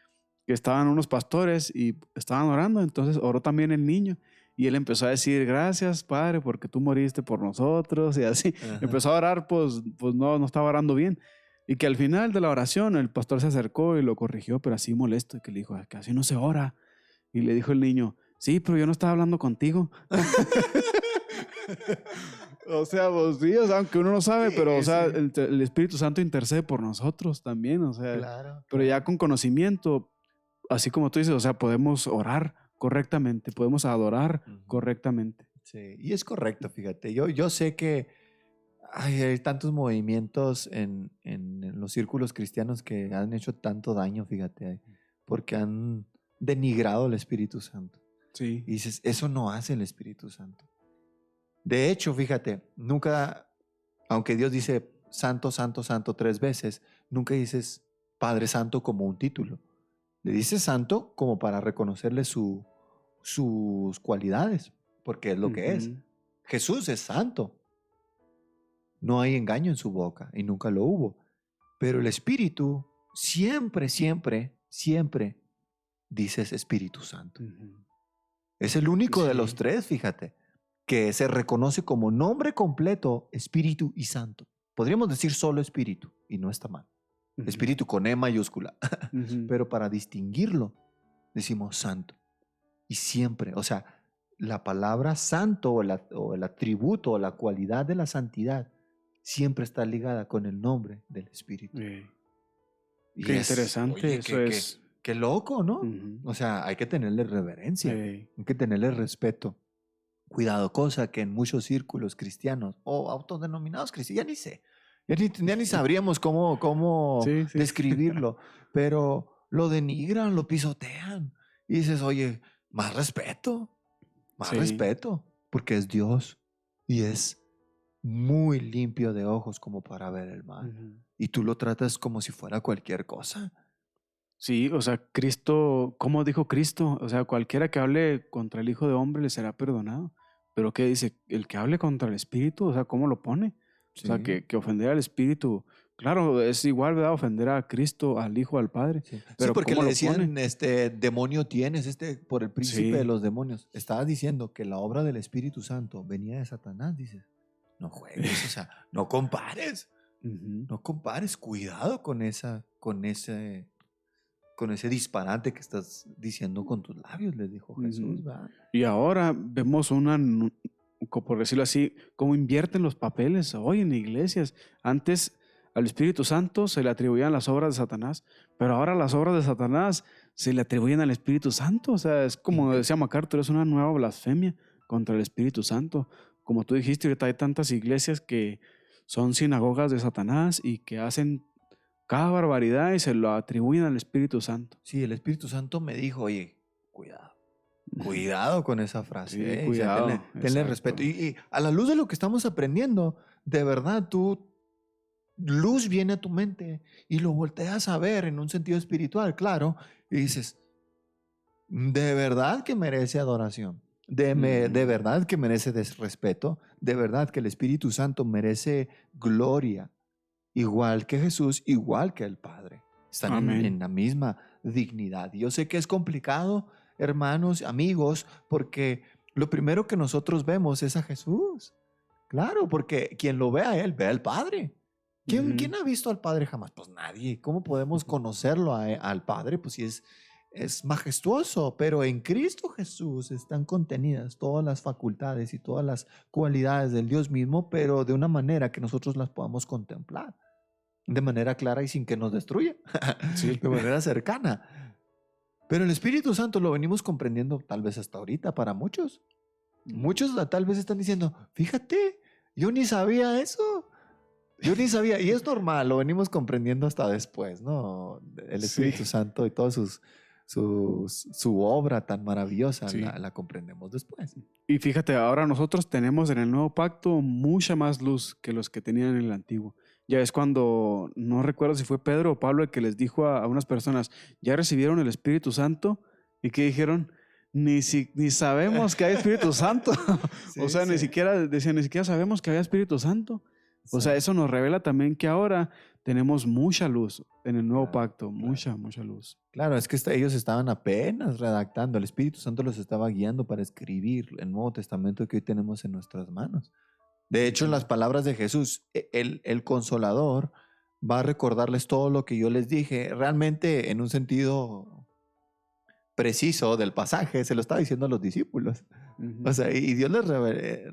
que estaban unos pastores y estaban orando, entonces oró también el niño. Y él empezó a decir, gracias, Padre, porque tú moriste por nosotros, y así. Ajá. Empezó a orar, pues no estaba orando bien. Y que al final de la oración el pastor se acercó y lo corrigió, pero así molesto, y que le dijo, que así no se ora. Y le dijo el niño, sí, pero yo no estaba hablando contigo. O sea, pues sí, o sea, aunque uno no sabe, Sí, pero o sea, sí. el Espíritu Santo intercede por nosotros también, o sea, Claro, pero ya claro. con conocimiento, así como tú dices, o sea, podemos orar correctamente, podemos adorar Ujú. correctamente. Sí, y es correcto, fíjate. Yo sé que hay tantos movimientos en los círculos cristianos que han hecho tanto daño, fíjate, porque han denigrado al Espíritu Santo. Sí. Y dices, eso no hace el Espíritu Santo. De hecho, fíjate, nunca, aunque Dios dice Santo, Santo, Santo 3 veces, nunca dices Padre Santo como un título. Le dices Santo como para reconocerle sus cualidades, porque es lo que es. Ujú. Jesús es santo. No hay engaño en su boca y nunca lo hubo. Pero el Espíritu siempre, siempre, siempre dices Espíritu Santo. Ujú. Es el único de los Sí. tres, fíjate, que se reconoce como nombre completo Espíritu y Santo. Podríamos decir solo Espíritu y no está mal. Ujú. Espíritu con E mayúscula. Ujú. Pero para distinguirlo decimos Santo. Y siempre, o sea, la palabra santo o el atributo o la cualidad de la santidad siempre está ligada con el nombre del Espíritu. Y Qué es, interesante, oye, eso es. qué loco, ¿no? Ujú. O sea, hay que tenerle reverencia, Ey. hay que tenerle respeto. Cuidado, cosa que en muchos círculos cristianos o autodenominados cristianos, ya ni sé, ya ni sabríamos cómo Sí, sí. describirlo, pero lo denigran, lo pisotean. Y dices, oye, más Sí. respeto, porque es Dios y es muy limpio de ojos como para ver el mal. Ujú. Y tú lo tratas como si fuera cualquier cosa. Sí, o sea, Cristo, ¿cómo dijo Cristo? O sea, cualquiera que hable contra el Hijo de Hombre le será perdonado. Pero ¿qué dice? El que hable contra el Espíritu, o sea, ¿cómo lo pone? O sea, Sí, que ofender al Espíritu, claro, es igual, ¿verdad? Ofender a Cristo, al Hijo, al Padre, sí. Sí, pero porque ¿cómo le lo pone? decían, demonio tienes, por el príncipe de Sí. los demonios. Estabas diciendo que la obra del Espíritu Santo venía de Satanás, dices. No juegues, o sea, no compares. Ujú. No compares, cuidado con ese disparate que estás diciendo con tus labios, les dijo Jesús, Ujú. ¿verdad? Y ahora vemos por decirlo así, cómo invierten los papeles hoy en iglesias. Antes al Espíritu Santo se le atribuían las obras de Satanás, pero ahora las obras de Satanás se le atribuyen al Espíritu Santo. O sea, es como decía MacArthur, es una nueva blasfemia contra el Espíritu Santo. Como tú dijiste, ahorita hay tantas iglesias que son sinagogas de Satanás y que hacen cada barbaridad y se lo atribuyen al Espíritu Santo. Sí, el Espíritu Santo me dijo, oye, cuidado con esa frase, Sí, o sea, cuidado, tenle exacto. respeto. Y a la luz de lo que estamos aprendiendo, de verdad, luz viene a tu mente y lo volteas a ver en un sentido espiritual, claro, y dices, de verdad que merece adoración, de verdad que merece respeto, de verdad que el Espíritu Santo merece gloria, igual que Jesús, igual que el Padre. Están en Amén. la misma dignidad. Y yo sé que es complicado, hermanos, amigos, porque lo primero que nosotros vemos es a Jesús. Claro, porque quien lo ve a Él, ve al Padre. ¿Quién ha visto al Padre jamás? Pues nadie. ¿Cómo podemos conocerlo al Padre? Pues si es majestuoso, pero en Cristo Jesús están contenidas todas las facultades y todas las cualidades del Dios mismo, pero de una manera que nosotros las podamos contemplar de manera clara y sin que nos destruya, Sí. de manera cercana. Pero el Espíritu Santo lo venimos comprendiendo tal vez hasta ahorita para muchos. Muchos tal vez están diciendo, fíjate, yo ni sabía eso. Yo ni sabía, y es normal, lo venimos comprendiendo hasta después, ¿no? El Espíritu Sí. Santo y toda su obra tan maravillosa Sí. la comprendemos después. Y fíjate, ahora nosotros tenemos en el nuevo pacto mucha más luz que los que tenían en el antiguo. Ya es cuando, no recuerdo si fue Pedro o Pablo el que les dijo a unas personas, ¿ya recibieron el Espíritu Santo? ¿Y qué dijeron? Ni sabemos que hay Espíritu Santo. Sí, O sea, sí. decían, ni siquiera sabemos que había Espíritu Santo. O sea, eso nos revela también que ahora tenemos mucha luz en el nuevo Claro, pacto, mucha luz. Claro, es que ellos estaban apenas redactando, el Espíritu Santo los estaba guiando para escribir el Nuevo Testamento que hoy tenemos en nuestras manos. De hecho, en las palabras de Jesús, el Consolador va a recordarles todo lo que yo les dije, realmente en un sentido preciso del pasaje, se lo estaba diciendo a los discípulos. O sea, y Dios les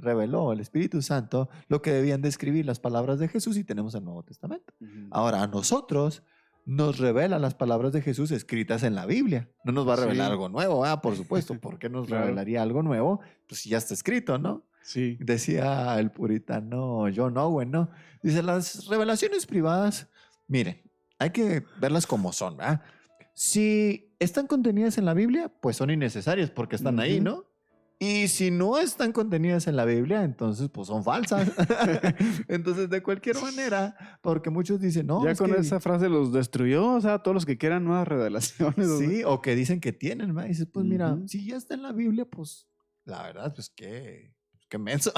reveló, el Espíritu Santo, lo que debían de escribir las palabras de Jesús y tenemos el Nuevo Testamento. Ahora, a nosotros nos revela las palabras de Jesús escritas en la Biblia. No nos va a revelar algo nuevo, por supuesto. ¿Por qué nos revelaría algo nuevo? Pues ya está escrito, ¿no? Sí. Decía el puritano John Owen, ¿no? Dice, las revelaciones privadas, miren, hay que verlas como son, ¿verdad? Si están contenidas en la Biblia, pues son innecesarias porque están ahí, ¿no? Y si no están contenidas en la Biblia, entonces pues son falsas. Entonces, de cualquier manera, porque muchos dicen, no, ya es con que esa frase los destruyó, o sea, todos los que quieran nuevas revelaciones. sí, o que dicen que tienen, ¿verdad? Y dices, pues mira, si ya está en la Biblia, pues la verdad, pues qué menso.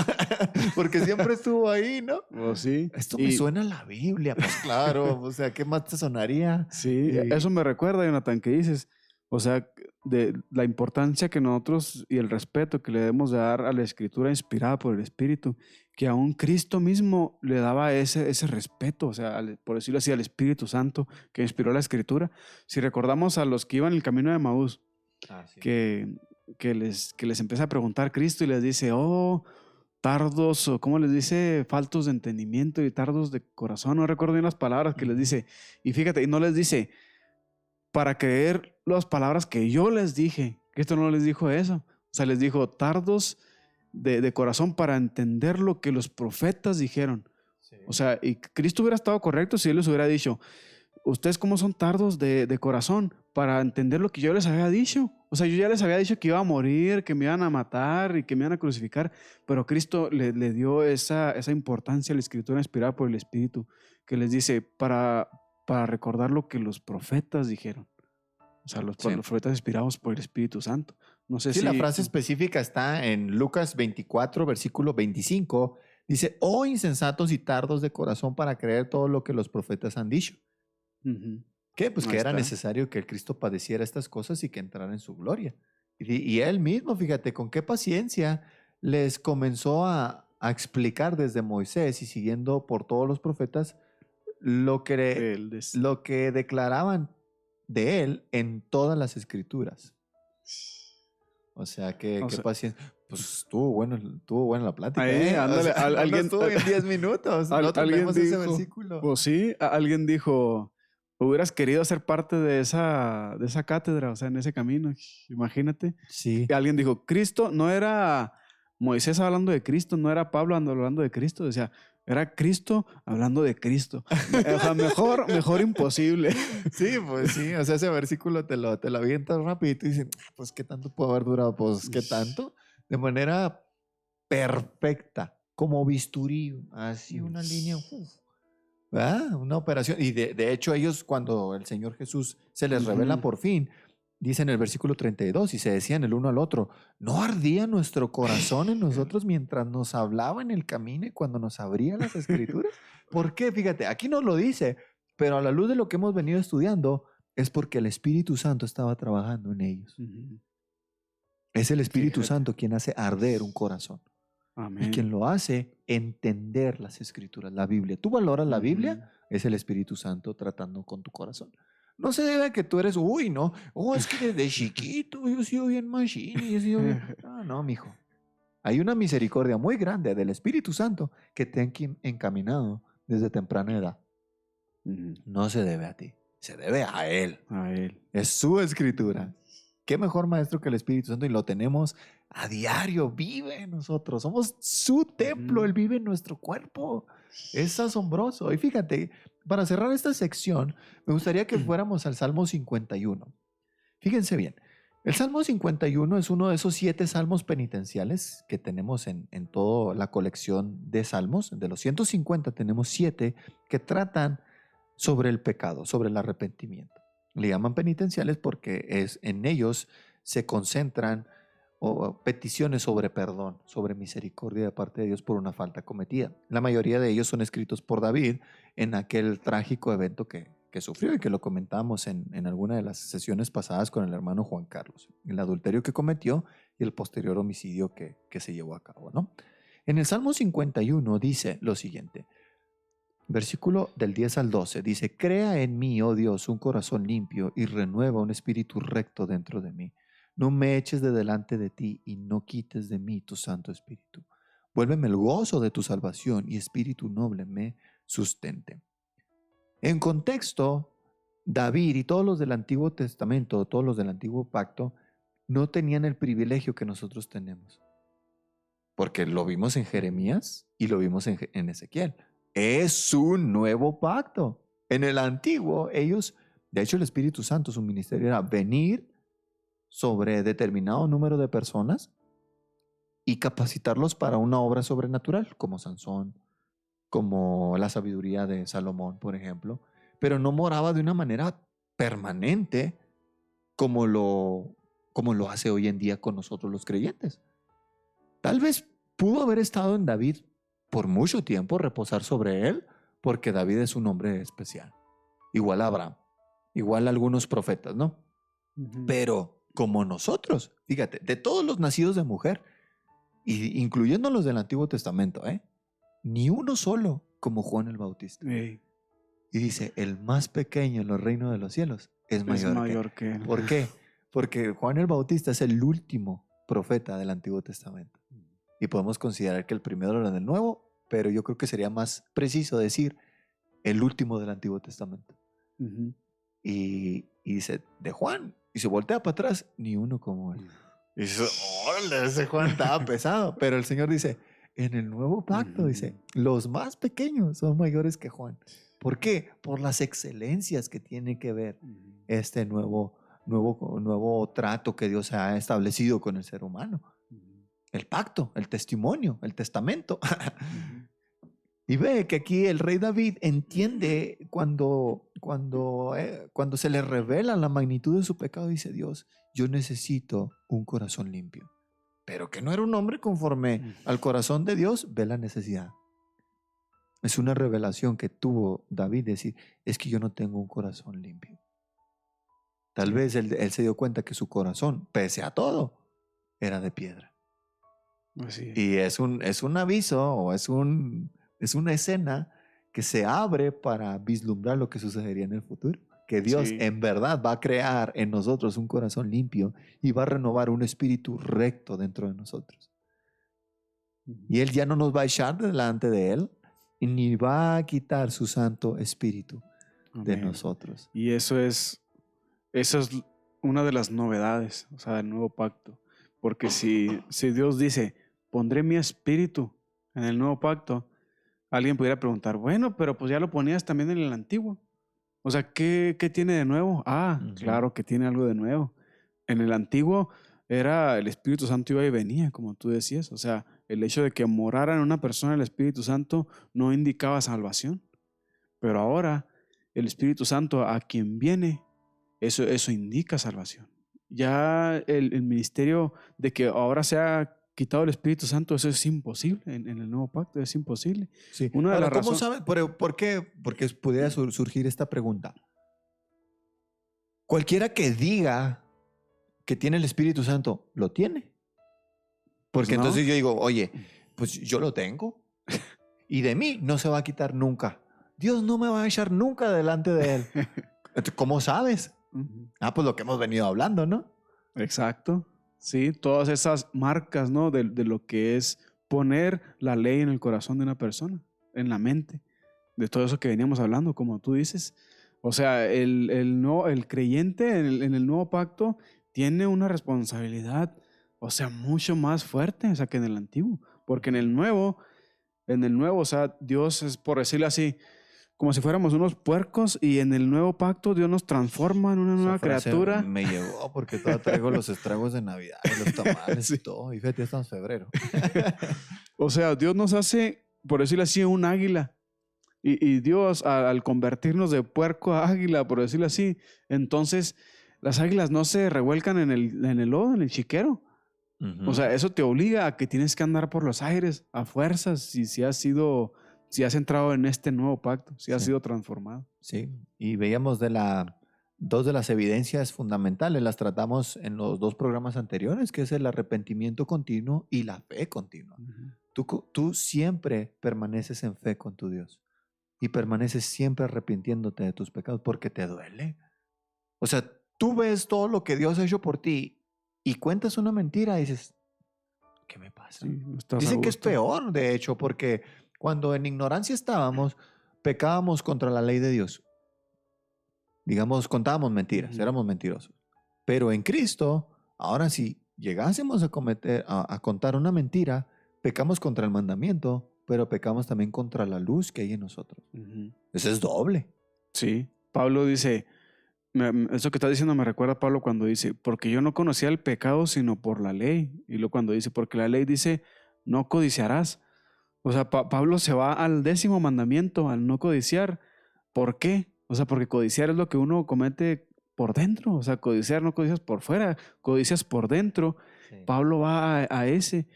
Porque siempre estuvo ahí, ¿no? Oh, sí. Esto me suena a la Biblia, pues claro, o sea, ¿qué más te sonaría? Sí, eso me recuerda, Jonathan, que dices, o sea, de la importancia que nosotros y el respeto que le debemos dar a la escritura inspirada por el Espíritu, que aún Cristo mismo le daba ese respeto, o sea, por decirlo así, al Espíritu Santo que inspiró la escritura. Si recordamos a los que iban el camino de Maús, sí. que les empieza a preguntar Cristo y les dice, oh, tardos, o cómo les dice, faltos de entendimiento y tardos de corazón, no recuerdo bien las palabras que les dice, y fíjate, y no les dice, para creer las palabras que yo les dije, Cristo no les dijo eso, o sea, les dijo, tardos de corazón para entender lo que los profetas dijeron. Sí. O sea, y Cristo hubiera estado correcto si Él les hubiera dicho, ustedes cómo son tardos de corazón para entender lo que yo les había dicho. O sea, yo ya les había dicho que iba a morir, que me iban a matar y que me iban a crucificar, pero Cristo le dio esa importancia a la escritura inspirada por el Espíritu, que les dice para recordar lo que los profetas dijeron. O sea, los profetas inspirados por el Espíritu Santo. No sé si la frase específica está en Lucas 24, versículo 25. Dice, oh insensatos y tardos de corazón para creer todo lo que los profetas han dicho. ¿Qué? Pues que era necesario que el Cristo padeciera estas cosas y que entrara en su gloria. Y él mismo, fíjate, con qué paciencia les comenzó a explicar desde Moisés y siguiendo por todos los profetas lo que declaraban de él en todas las escrituras. O sea, qué paciencia. Pues estuvo buena la plática. Ahí, ándale, o sea, alguien estuvo en 10 minutos. Alguien dijo, ese versículo. Pues sí, alguien dijo, hubieras querido ser parte de esa cátedra, o sea, en ese camino, imagínate. Sí. Y alguien dijo, Cristo no era Moisés hablando de Cristo, no era Pablo hablando de Cristo, decía, era Cristo hablando de Cristo. O sea, mejor imposible. Sí, pues sí, o sea, ese versículo te lo avientas rapidito y dicen, pues, ¿qué tanto puede haber durado? Pues, ¿qué tanto? De manera perfecta, como bisturí, así una línea, ¿verdad? Una operación. Y de hecho ellos, cuando el Señor Jesús se les revela por fin, dice en el versículo 32, y se decían el uno al otro, ¿no ardía nuestro corazón en nosotros mientras nos hablaba en el camino y cuando nos abría las escrituras? ¿Por qué? Fíjate, aquí no lo dice, pero a la luz de lo que hemos venido estudiando, es porque el Espíritu Santo estaba trabajando en ellos. Es el Espíritu Santo quien hace arder un corazón. Amén. Y quien lo hace entender las escrituras, la Biblia. Tú valoras la Biblia, es el Espíritu Santo tratando con tu corazón. No se debe a que tú eres, no, es que desde chiquito yo he sido bien machine, No, mijo. Hay una misericordia muy grande del Espíritu Santo que te ha encaminado desde temprana edad. No se debe a ti, se debe a Él. A Él. Es su escritura. ¿Qué mejor maestro que el Espíritu Santo? Y lo tenemos a diario, vive en nosotros. Somos su templo, Él vive en nuestro cuerpo. Es asombroso. Y fíjate, para cerrar esta sección, me gustaría que fuéramos al Salmo 51. Fíjense bien, el Salmo 51 es uno de esos 7 salmos penitenciales que tenemos en toda la colección de salmos. De los 150 tenemos 7 que tratan sobre el pecado, sobre el arrepentimiento. Le llaman penitenciales porque en ellos se concentran o peticiones sobre perdón, sobre misericordia de parte de Dios por una falta cometida. La mayoría de ellos son escritos por David en aquel trágico evento que sufrió y que lo comentamos en alguna de las sesiones pasadas con el hermano Juan Carlos, el adulterio que cometió y el posterior homicidio que se llevó a cabo, ¿no? En el Salmo 51 dice lo siguiente, versículo del 10 al 12, dice, crea en mí, oh Dios, un corazón limpio y renueva un espíritu recto dentro de mí. No me eches de delante de ti y no quites de mí tu Santo Espíritu. Vuélveme el gozo de tu salvación y espíritu noble me sustente. En contexto, David y todos los del Antiguo Testamento, todos los del Antiguo Pacto, no tenían el privilegio que nosotros tenemos. Porque lo vimos en Jeremías y lo vimos en Ezequiel. Es un nuevo pacto. En el Antiguo, ellos, de hecho el Espíritu Santo, su ministerio era venir sobre determinado número de personas y capacitarlos para una obra sobrenatural, como Sansón, como la sabiduría de Salomón, por ejemplo, pero no moraba de una manera permanente como lo hace hoy en día con nosotros los creyentes. Tal vez pudo haber estado en David por mucho tiempo, reposar sobre él, porque David es un hombre especial. Igual a Abraham, igual a algunos profetas, ¿no? Pero como nosotros, fíjate, de todos los nacidos de mujer, incluyendo los del Antiguo Testamento, ni uno solo como Juan el Bautista. Hey. Y dice, el más pequeño en los reinos de los cielos es mayor que él. ¿Por qué? Porque Juan el Bautista es el último profeta del Antiguo Testamento. Y podemos considerar que el primero era del Nuevo, pero yo creo que sería más preciso decir el último del Antiguo Testamento. Y dice, de Juan, y se voltea para atrás, ni uno como él. Y dice, ¡hola! Ese Juan estaba pesado. Pero el Señor dice, en el nuevo pacto, dice, los más pequeños son mayores que Juan. ¿Por qué? Por las excelencias que tiene que ver este nuevo trato que Dios ha establecido con el ser humano. El pacto, el testimonio, el testamento. Y ve que aquí el rey David entiende cuando se le revela la magnitud de su pecado, dice Dios, yo necesito un corazón limpio. Pero que no era un hombre conforme al corazón de Dios, ve la necesidad. Es una revelación que tuvo David, decir, es que yo no tengo un corazón limpio. Tal vez él se dio cuenta que su corazón, pese a todo, era de piedra. Así es. Y es un aviso o es una escena que se abre para vislumbrar lo que sucedería en el futuro. Que Dios en verdad va a crear en nosotros un corazón limpio y va a renovar un espíritu recto dentro de nosotros. Y Él ya no nos va a echar delante de Él ni va a quitar su Santo Espíritu de nosotros. Y eso es una de las novedades, o sea, del nuevo pacto. Porque si Dios dice, pondré mi espíritu en el nuevo pacto, alguien pudiera preguntar, bueno, pero pues ya lo ponías también en el antiguo. O sea, ¿qué tiene de nuevo? Claro que tiene algo de nuevo. En el antiguo era el Espíritu Santo iba y venía, como tú decías. O sea, el hecho de que morara en una persona el Espíritu Santo no indicaba salvación. Pero ahora el Espíritu Santo a quien viene, eso indica salvación. Ya el ministerio de que ahora se ha quitado el Espíritu Santo, eso es imposible. En el nuevo pacto es imposible. Sí. Una de Ahora, las ¿cómo razones... sabes? ¿Por qué? Porque pudiera surgir esta pregunta. Cualquiera que diga que tiene el Espíritu Santo, ¿lo tiene? Porque no. Entonces yo digo, oye, pues yo lo tengo y de mí no se va a quitar nunca. Dios no me va a echar nunca delante de Él. ¿Cómo sabes? Pues lo que hemos venido hablando, ¿no? Exacto. Sí, todas esas marcas, ¿no? De lo que es poner la ley en el corazón de una persona, en la mente, de todo eso que veníamos hablando, como tú dices. O sea, el creyente en el nuevo pacto tiene una responsabilidad, o sea, mucho más fuerte, o sea, que en el antiguo. Porque en el nuevo, o sea, Dios es, por decirlo así, como si fuéramos unos puercos, y en el nuevo pacto Dios nos transforma en una nueva criatura. Me llegó porque todavía traigo los estragos de Navidad y los tamales y todo. Y fíjate, ya estamos en febrero. O sea, Dios nos hace, por decirlo así, un águila. Y Dios, al convertirnos de puerco a águila, por decirlo así, entonces las águilas no se revuelcan en el lodo, en el chiquero. O sea, eso te obliga a que tienes que andar por los aires a fuerzas si has entrado en este nuevo pacto, si has Sí. sido transformado. Sí, y veíamos dos de las evidencias fundamentales, las tratamos en los dos programas anteriores, que es el arrepentimiento continuo y la fe continua. Ujú. Tú siempre permaneces en fe con tu Dios y permaneces siempre arrepintiéndote de tus pecados porque te duele. O sea, tú ves todo lo que Dios ha hecho por ti y cuentas una mentira y dices, ¿qué me pasa? Sí, no estás a Dicen que es gusto. peor, de hecho, porque cuando en ignorancia estábamos, pecábamos contra la ley de Dios. Digamos, contábamos mentiras, Ujú. éramos mentirosos. Pero en Cristo, ahora si llegásemos a contar una mentira, pecamos contra el mandamiento, pero pecamos también contra la luz que hay en nosotros. Ujú. Eso es doble. Sí, Pablo dice, eso que está diciendo me recuerda a Pablo cuando dice, porque yo no conocía el pecado sino por la ley. Y luego cuando dice, porque la ley dice, no codiciarás. O sea, Pablo se va al 10º mandamiento, al no codiciar. ¿Por qué? O sea, porque codiciar es lo que uno comete por dentro. O sea, codiciar no codicias por fuera, codicias por dentro. Sí. Pablo va a ese.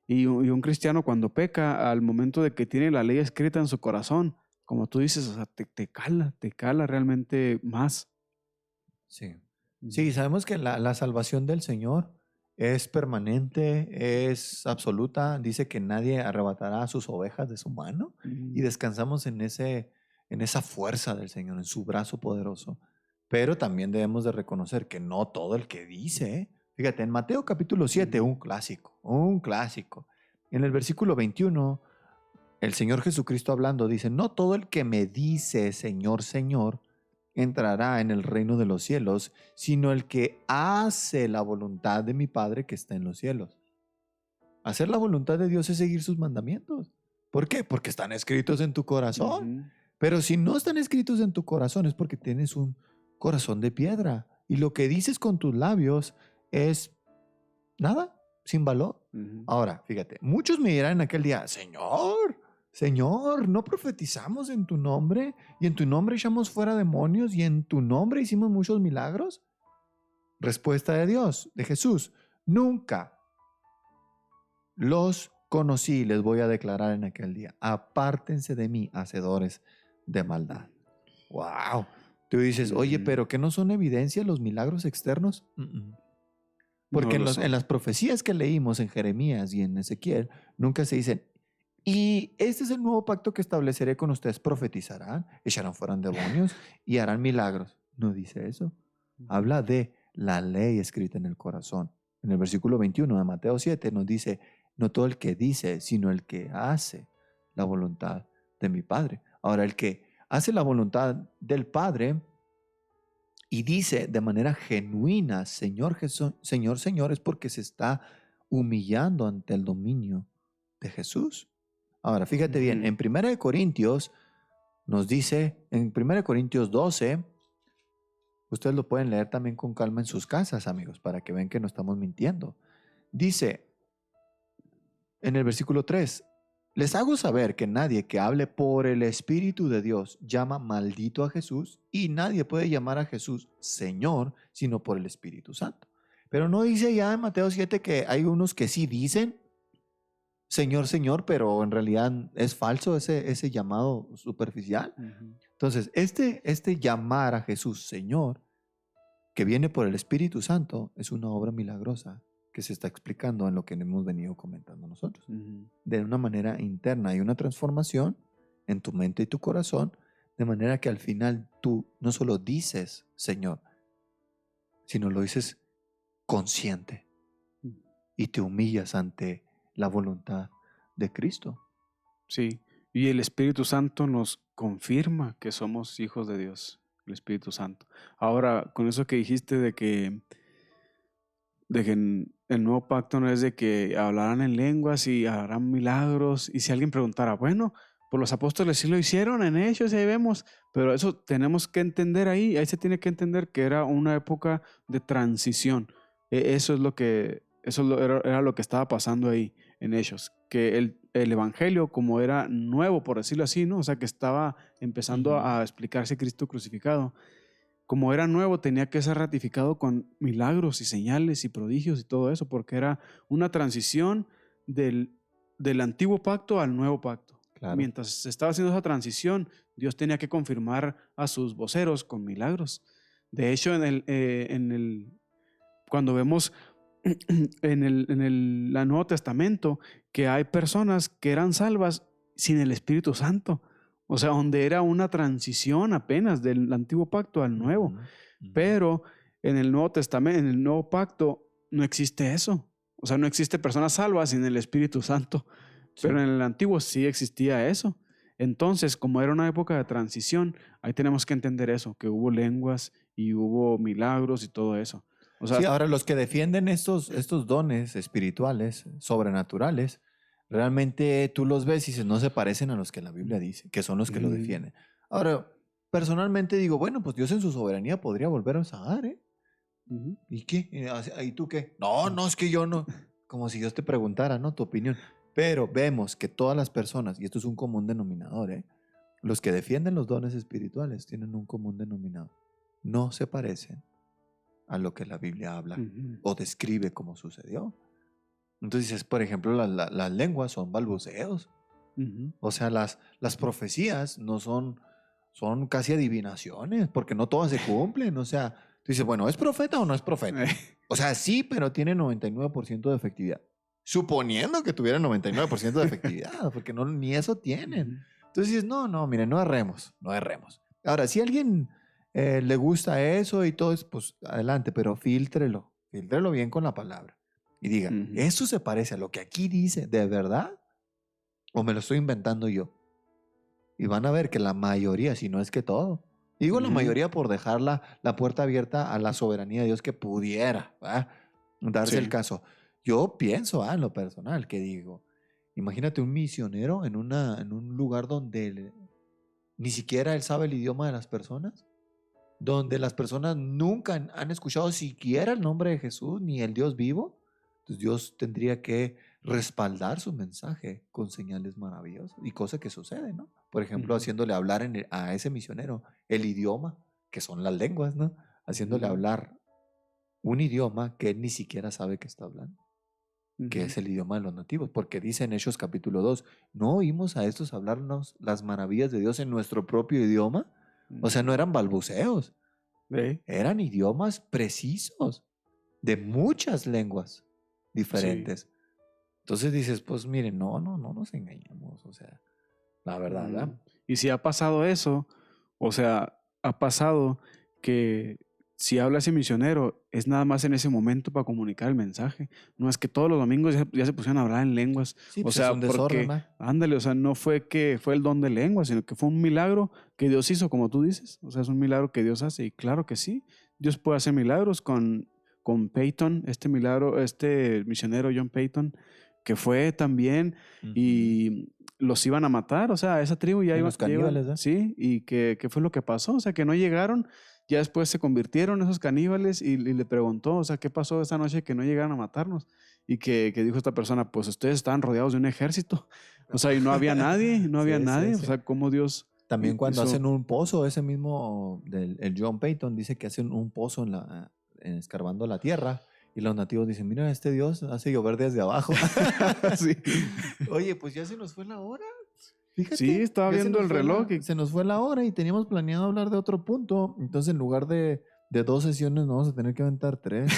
Y un cristiano cuando peca, al momento de que tiene la ley escrita en su corazón, como tú dices, o sea, te cala realmente más. Sí. Sí, Ujú. sabemos que la salvación del Señor es permanente, es absoluta. Dice que nadie arrebatará sus ovejas de su mano y Ujú. descansamos en esa fuerza del Señor, en su brazo poderoso. Pero también debemos de reconocer que no todo el que dice, ¿eh? Fíjate, en Mateo capítulo 7, Ujú. un clásico, un clásico. En el versículo 21, el Señor Jesucristo hablando dice, no todo el que me dice, Señor, Señor, entrará en el reino de los cielos, sino el que hace la voluntad de mi Padre que está en los cielos. Hacer la voluntad de Dios es seguir sus mandamientos. ¿Por qué? Porque están escritos en tu corazón. Ujú. Pero si no están escritos en tu corazón es porque tienes un corazón de piedra. Y lo que dices con tus labios es nada, sin valor. Ujú. Ahora, fíjate, muchos me dirán en aquel día, Señor, Señor, ¿no profetizamos en tu nombre? ¿Y en tu nombre echamos fuera demonios? ¿Y en tu nombre hicimos muchos milagros? Respuesta de Dios, de Jesús, nunca los conocí, les voy a declarar en aquel día. Apártense de mí, hacedores de maldad. ¡Wow! Tú dices, oye, Ujú. pero ¿qué no son evidencia los milagros externos? No Porque lo en son. las profecías que leímos en Jeremías y en Ezequiel, nunca se dicen, y este es el nuevo pacto que estableceré con ustedes, profetizarán, echarán fuera demonios y harán milagros. No dice eso. Ujú. Habla de la ley escrita en el corazón. En el versículo 21 de Mateo 7 nos dice, no todo el que dice, sino el que hace la voluntad de mi Padre. Ahora, el que hace la voluntad del Padre y dice de manera genuina, Señor Jesús, Señor, Señor, es porque se está humillando ante el dominio de Jesús. Ahora, fíjate bien, Ujú. en 1 Corintios nos dice, en 1 Corintios 12, ustedes lo pueden leer también con calma en sus casas, amigos, para que vean que no estamos mintiendo. Dice en el versículo 3, les hago saber que nadie que hable por el Espíritu de Dios llama maldito a Jesús y nadie puede llamar a Jesús Señor sino por el Espíritu Santo. Pero no dice ya en Mateo 7 que hay unos que sí dicen Señor, Señor, pero en realidad es falso ese llamado superficial. Ujú. Entonces, este llamar a Jesús Señor, que viene por el Espíritu Santo, es una obra milagrosa que se está explicando en lo que hemos venido comentando nosotros. Ujú. De una manera interna hay una transformación en tu mente y tu corazón, de manera que al final tú no solo dices Señor, sino lo dices consciente y te humillas ante la voluntad de Cristo. Sí, y el Espíritu Santo nos confirma que somos hijos de Dios, el Espíritu Santo. Ahora, con eso que dijiste de que el nuevo pacto no es de que hablarán en lenguas y harán milagros, y si alguien preguntara, bueno, pues los apóstoles sí lo hicieron en Hechos y ahí vemos, pero eso tenemos que entender ahí se tiene que entender que era una época de transición. Eso es lo que, era lo que estaba pasando ahí en Hechos, que el evangelio como era nuevo, por decirlo así, ¿no? O sea, que estaba empezando Ujú. a explicarse Cristo crucificado, como era nuevo, tenía que ser ratificado con milagros y señales y prodigios y todo eso, porque era una transición del antiguo pacto al nuevo pacto. Claro. Mientras se estaba haciendo esa transición, Dios tenía que confirmar a sus voceros con milagros. De hecho, cuando vemos en el Nuevo Testamento que hay personas que eran salvas sin el Espíritu Santo. O sea, donde era una transición apenas del antiguo pacto al nuevo. Ujú, ujú. Pero en el Nuevo Testamento, en el nuevo pacto, no existe eso. O sea, no existe personas salvas sin el Espíritu Santo. Pero Sí. en el antiguo sí existía eso. Entonces, como era una época de transición, ahí tenemos que entender eso, que hubo lenguas y hubo milagros y todo eso. O sea, Sí, ahora los que defienden estos dones espirituales, sobrenaturales, realmente tú los ves y dices, no se parecen a los que la Biblia dice, que son los que lo Ujú. defienden. Ahora, personalmente digo, bueno, pues Dios en su soberanía podría volvernos a dar, ¿eh? Ujú. ¿Y qué? ¿Y tú qué? No, no, es que yo no. Como si Dios te preguntara, ¿no? Tu opinión. Pero vemos que todas las personas, y esto es un común denominador, ¿eh? Los que defienden los dones espirituales tienen un común denominador. No se parecen a lo que la Biblia habla Ujú. o describe como sucedió. Entonces, por ejemplo, las lenguas son balbuceos. Ujú. O sea, las profecías no son casi adivinaciones, porque no todas se cumplen. O sea, tú dices, bueno, ¿es profeta o no es profeta? O sea, sí, pero tiene 99% de efectividad. Suponiendo que tuviera 99% de efectividad, porque no, ni eso tienen. Ujú. Entonces dices, no, no, miren, no erremos, no erremos. Ahora, si a alguien le gusta eso y todo eso, pues adelante, pero filtrelo bien con la palabra. Y diga, Ujú. ¿esto se parece a lo que aquí dice de verdad? ¿O me lo estoy inventando yo? Y van a ver que la mayoría, si no es que todo, digo la Ujú. mayoría por dejar la puerta abierta a la soberanía de Dios que pudiera, ¿verdad? Darse el Sí. caso. Yo pienso, en lo personal, que digo, imagínate un misionero en un lugar donde ni siquiera él sabe el idioma de las personas, donde las personas nunca han escuchado siquiera el nombre de Jesús ni el Dios vivo. Entonces Dios tendría que respaldar su mensaje con señales maravillosas y cosas que suceden, ¿no? Por ejemplo, Ujú. haciéndole hablar a ese misionero el idioma, que son las lenguas, ¿no? Haciéndole Ujú. hablar un idioma que él ni siquiera sabe que está hablando, que Ujú. es el idioma de los nativos, porque dice en Hechos capítulo 2, ¿no oímos a estos hablarnos las maravillas de Dios en nuestro propio idioma? O sea, no Ujú. eran balbuceos, ¿Eh? eran idiomas precisos de muchas lenguas Sí. diferentes. Entonces dices, pues miren, no nos engañemos, o sea, la verdad, ¿verdad? Ujú. Y si ha pasado eso, o sea, ha pasado que si habla ese misionero, es nada más en ese momento para comunicar el mensaje. No es que todos los domingos ya se pusieron a hablar en lenguas. Sí, O pues es sea, un desorden, porque, ¿verdad? ándale, o sea, no fue que fue el don de lenguas, sino que fue un milagro que Dios hizo, como tú dices. O sea, es un milagro que Dios hace. Y claro que sí, Dios puede hacer milagros con Peyton, este milagro, este misionero John Peyton, que fue también Ujú. y los iban a matar, o sea, esa tribu En los ya iban, caníbales, ¿verdad? sí, y ¿qué fue lo que pasó? O sea, que no llegaron, ya después se convirtieron esos caníbales y le preguntó, o sea, ¿qué pasó esa noche que no llegaron a matarnos? Y que dijo esta persona, pues ustedes estaban rodeados de un ejército, o sea, y no había nadie, Sí, sí, o sí. sea, cómo Dios También cuando hizo. hacen un pozo, ese mismo el John Payton dice que hacen un pozo escarbando la tierra y los nativos dicen, mira, este Dios hace llover desde abajo. Sí. Oye, pues ya se nos fue la hora. Sí, Fíjate, estaba ya viendo el reloj y se nos fue la hora y teníamos planeado hablar de otro punto. Entonces, en lugar de 2 sesiones, nos vamos a tener que aventar 3.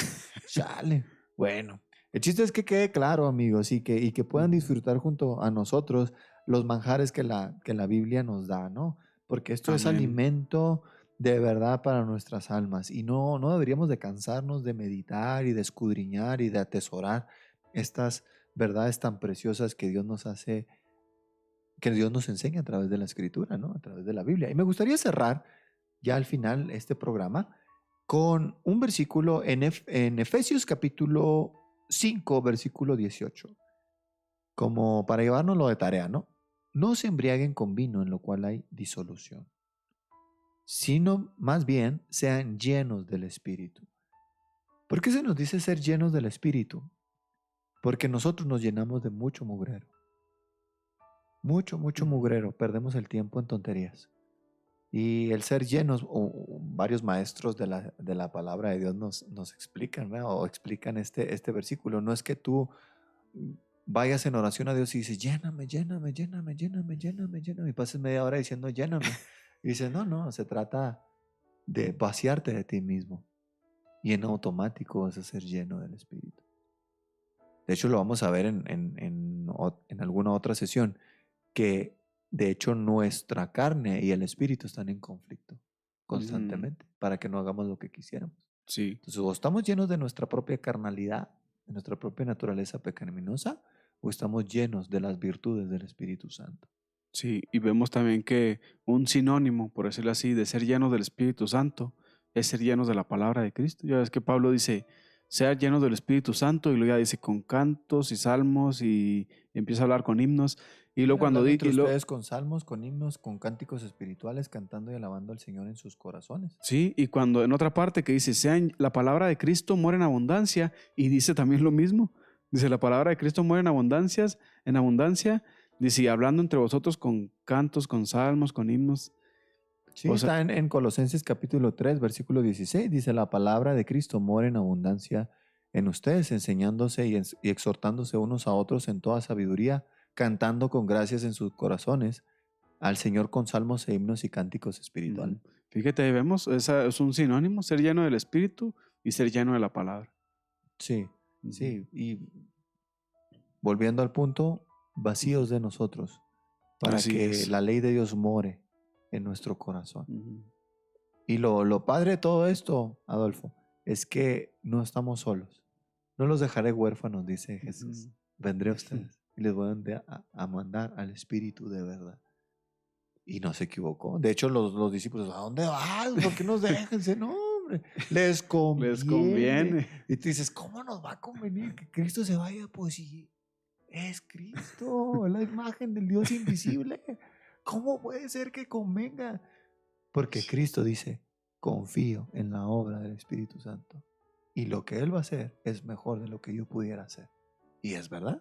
Chale. Bueno, el chiste es que quede claro, amigos, y que puedan Ujú. disfrutar junto a nosotros los manjares que la Biblia nos da, ¿no? Porque esto es Amén. alimento de verdad para nuestras almas y no deberíamos de cansarnos de meditar y de escudriñar y de atesorar estas verdades tan preciosas que Dios nos hace, que Dios nos enseña a través de la Escritura, ¿no? A través de la Biblia. Y me gustaría cerrar ya al final este programa con un versículo en Efesios capítulo 5, versículo 18, como para llevárnoslo de tarea, ¿no? No se embriaguen con vino en lo cual hay disolución, sino más bien sean llenos del Espíritu. ¿Por qué se nos dice ser llenos del Espíritu? Porque nosotros nos llenamos de mucho mugrero. Mucho, mucho Ujú. mugrero. Perdemos el tiempo en tonterías. Y el ser llenos, varios maestros de la palabra de Dios nos explican, ¿verdad? O explican este versículo. No es que tú vayas en oración a Dios y dices, lléname, lléname, lléname, lléname, lléname, lléname, y pases media hora diciendo, lléname. Y dices, no, no, se trata de vaciarte de ti mismo. Y en automático vas a ser lleno del Espíritu. De hecho, lo vamos a ver en alguna otra sesión, que de hecho nuestra carne y el Espíritu están en conflicto constantemente para que no hagamos lo que quisiéramos. Sí, Entonces, o estamos llenos de nuestra propia carnalidad, de nuestra propia naturaleza pecaminosa, o estamos llenos de las virtudes del Espíritu Santo. sí. Y vemos también que un sinónimo, por decirlo así, de ser llenos del Espíritu Santo es ser llenos de la palabra de Cristo. Ya ves que Pablo dice, ser llenos del Espíritu Santo, y luego ya dice con cantos y salmos y empieza a hablar con himnos. Y luego cuando Hablando di, entre ustedes con salmos, con himnos, con cánticos espirituales, cantando y alabando al Señor en sus corazones. sí, y cuando en otra parte que dice, sean, la palabra de Cristo muere en abundancia, y dice también lo mismo. Dice, la palabra de Cristo muere en abundancia, dice, y hablando entre vosotros con cantos, con salmos, con himnos. Sí, O sea, está en Colosenses capítulo 3, versículo 16. Dice, la palabra de Cristo mora en abundancia en ustedes, enseñándose y exhortándose unos a otros en toda sabiduría, cantando con gracias en sus corazones al Señor con salmos e himnos y cánticos espirituales. fíjate, ahí vemos, esa es un sinónimo, ser lleno del Espíritu y ser lleno de la palabra. Sí, Ujú. sí. Y volviendo al punto, vacíos de nosotros, para Así que es. la ley de Dios more en nuestro corazón. Ujú. Y lo padre de todo esto, Adolfo, es que no estamos solos. No los dejaré huérfanos, dice Jesús. Ujú. Vendré a ustedes y les voy a a mandar al Espíritu de verdad. Y no se equivocó. De hecho, los discípulos, ¿a dónde vas? ¿Por qué nos dejan? Dice, no, hombre, les Les conviene. conviene. Y tú dices, ¿cómo nos va a convenir que Cristo se vaya? Pues sí, es Cristo, la imagen del Dios invisible. ¿Cómo puede ser que convenga? Porque Cristo dice, confío en la obra del Espíritu Santo. Y lo que Él va a hacer es mejor de lo que yo pudiera hacer. Y es verdad.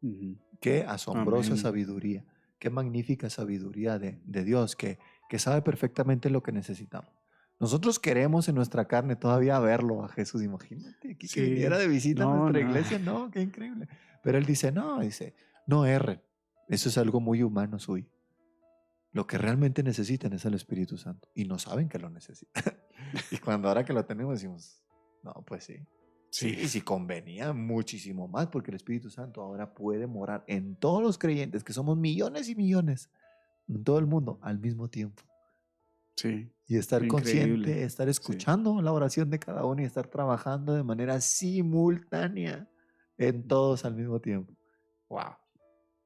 Ujú. Qué asombrosa Amén. sabiduría. Qué magnífica sabiduría de Dios que sabe perfectamente lo que necesitamos. Nosotros queremos en nuestra carne todavía verlo a Jesús. Imagínate aquí que viniera Sí, de visita a no, nuestra no. iglesia. No, qué increíble. Pero Él dice, no erren. Eso es algo muy humano suyo. Lo que realmente necesitan es el Espíritu Santo y no saben que lo necesitan. Y cuando ahora que lo tenemos decimos, no, pues sí. Sí, Sí, sí convenía muchísimo más porque el Espíritu Santo ahora puede morar en todos los creyentes, que somos millones y millones, en todo el mundo al mismo tiempo. sí, Y estar increíble. consciente, estar Sí. escuchando la oración de cada uno y estar trabajando de manera simultánea en todos al mismo tiempo. Wow.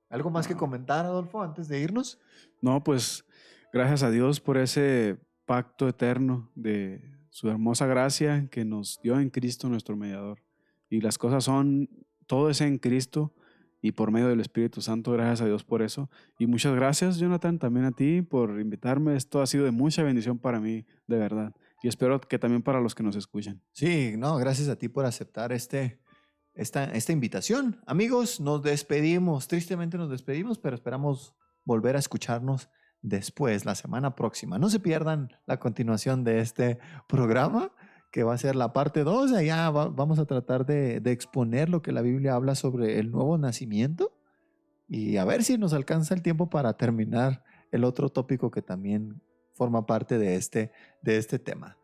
¿Algo más que Wow. comentar, Adolfo, antes de irnos? No, pues gracias a Dios por ese pacto eterno de su hermosa gracia que nos dio en Cristo nuestro mediador. Y las cosas son, todo es en Cristo y por medio del Espíritu Santo, gracias a Dios por eso. Y muchas gracias, Jonathan, también a ti por invitarme. Esto ha sido de mucha bendición para mí, de verdad. Y espero que también para los que nos escuchan. Sí, no, gracias a ti por aceptar esta invitación. Amigos, nos despedimos, tristemente nos despedimos, pero esperamos volver a escucharnos después, la semana próxima. No se pierdan la continuación de este programa, que va a ser la parte 2. Allá vamos a tratar de exponer lo que la Biblia habla sobre el nuevo nacimiento y a ver si nos alcanza el tiempo para terminar el otro tópico que también forma parte de este tema.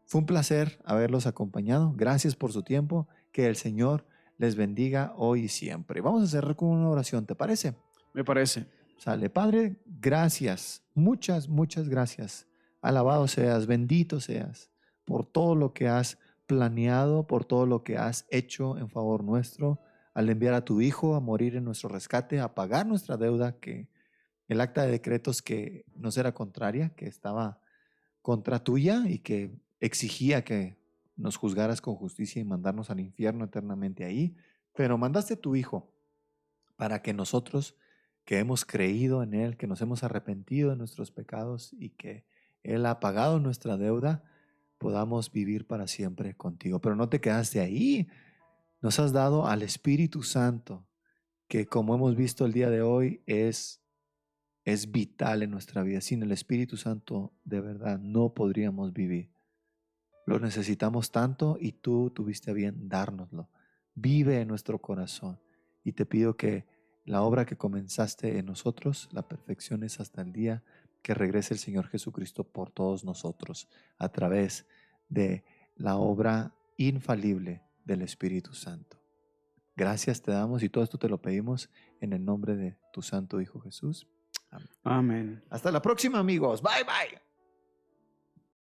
Fue un placer haberlos acompañado. Gracias por su tiempo. Que el Señor les bendiga hoy y siempre. Vamos a cerrar con una oración, ¿te parece? Me parece. Sale, Padre, gracias. Muchas, muchas gracias. Alabado seas, bendito seas por todo lo que has planeado, por todo lo que has hecho en favor nuestro, al enviar a tu Hijo a morir en nuestro rescate, a pagar nuestra deuda, que el acta de decretos que nos era contraria, que estaba contra tuya y que exigía que nos juzgaras con justicia y mandarnos al infierno eternamente ahí, pero mandaste a tu Hijo para que nosotros que hemos creído en Él, que nos hemos arrepentido de nuestros pecados y que Él ha pagado nuestra deuda, podamos vivir para siempre contigo. Pero no te quedaste ahí, nos has dado al Espíritu Santo, que como hemos visto el día de hoy es vital en nuestra vida. Sin el Espíritu Santo, de verdad, no podríamos vivir. Lo necesitamos tanto y tú tuviste a bien dárnoslo. Vive en nuestro corazón y te pido que la obra que comenzaste en nosotros la perfecciones hasta el día que regrese el Señor Jesucristo por todos nosotros a través de la obra infalible del Espíritu Santo. Gracias te damos y todo esto te lo pedimos en el nombre de tu Santo Hijo Jesús. Amén. Amén. Hasta la próxima, amigos. Bye, bye.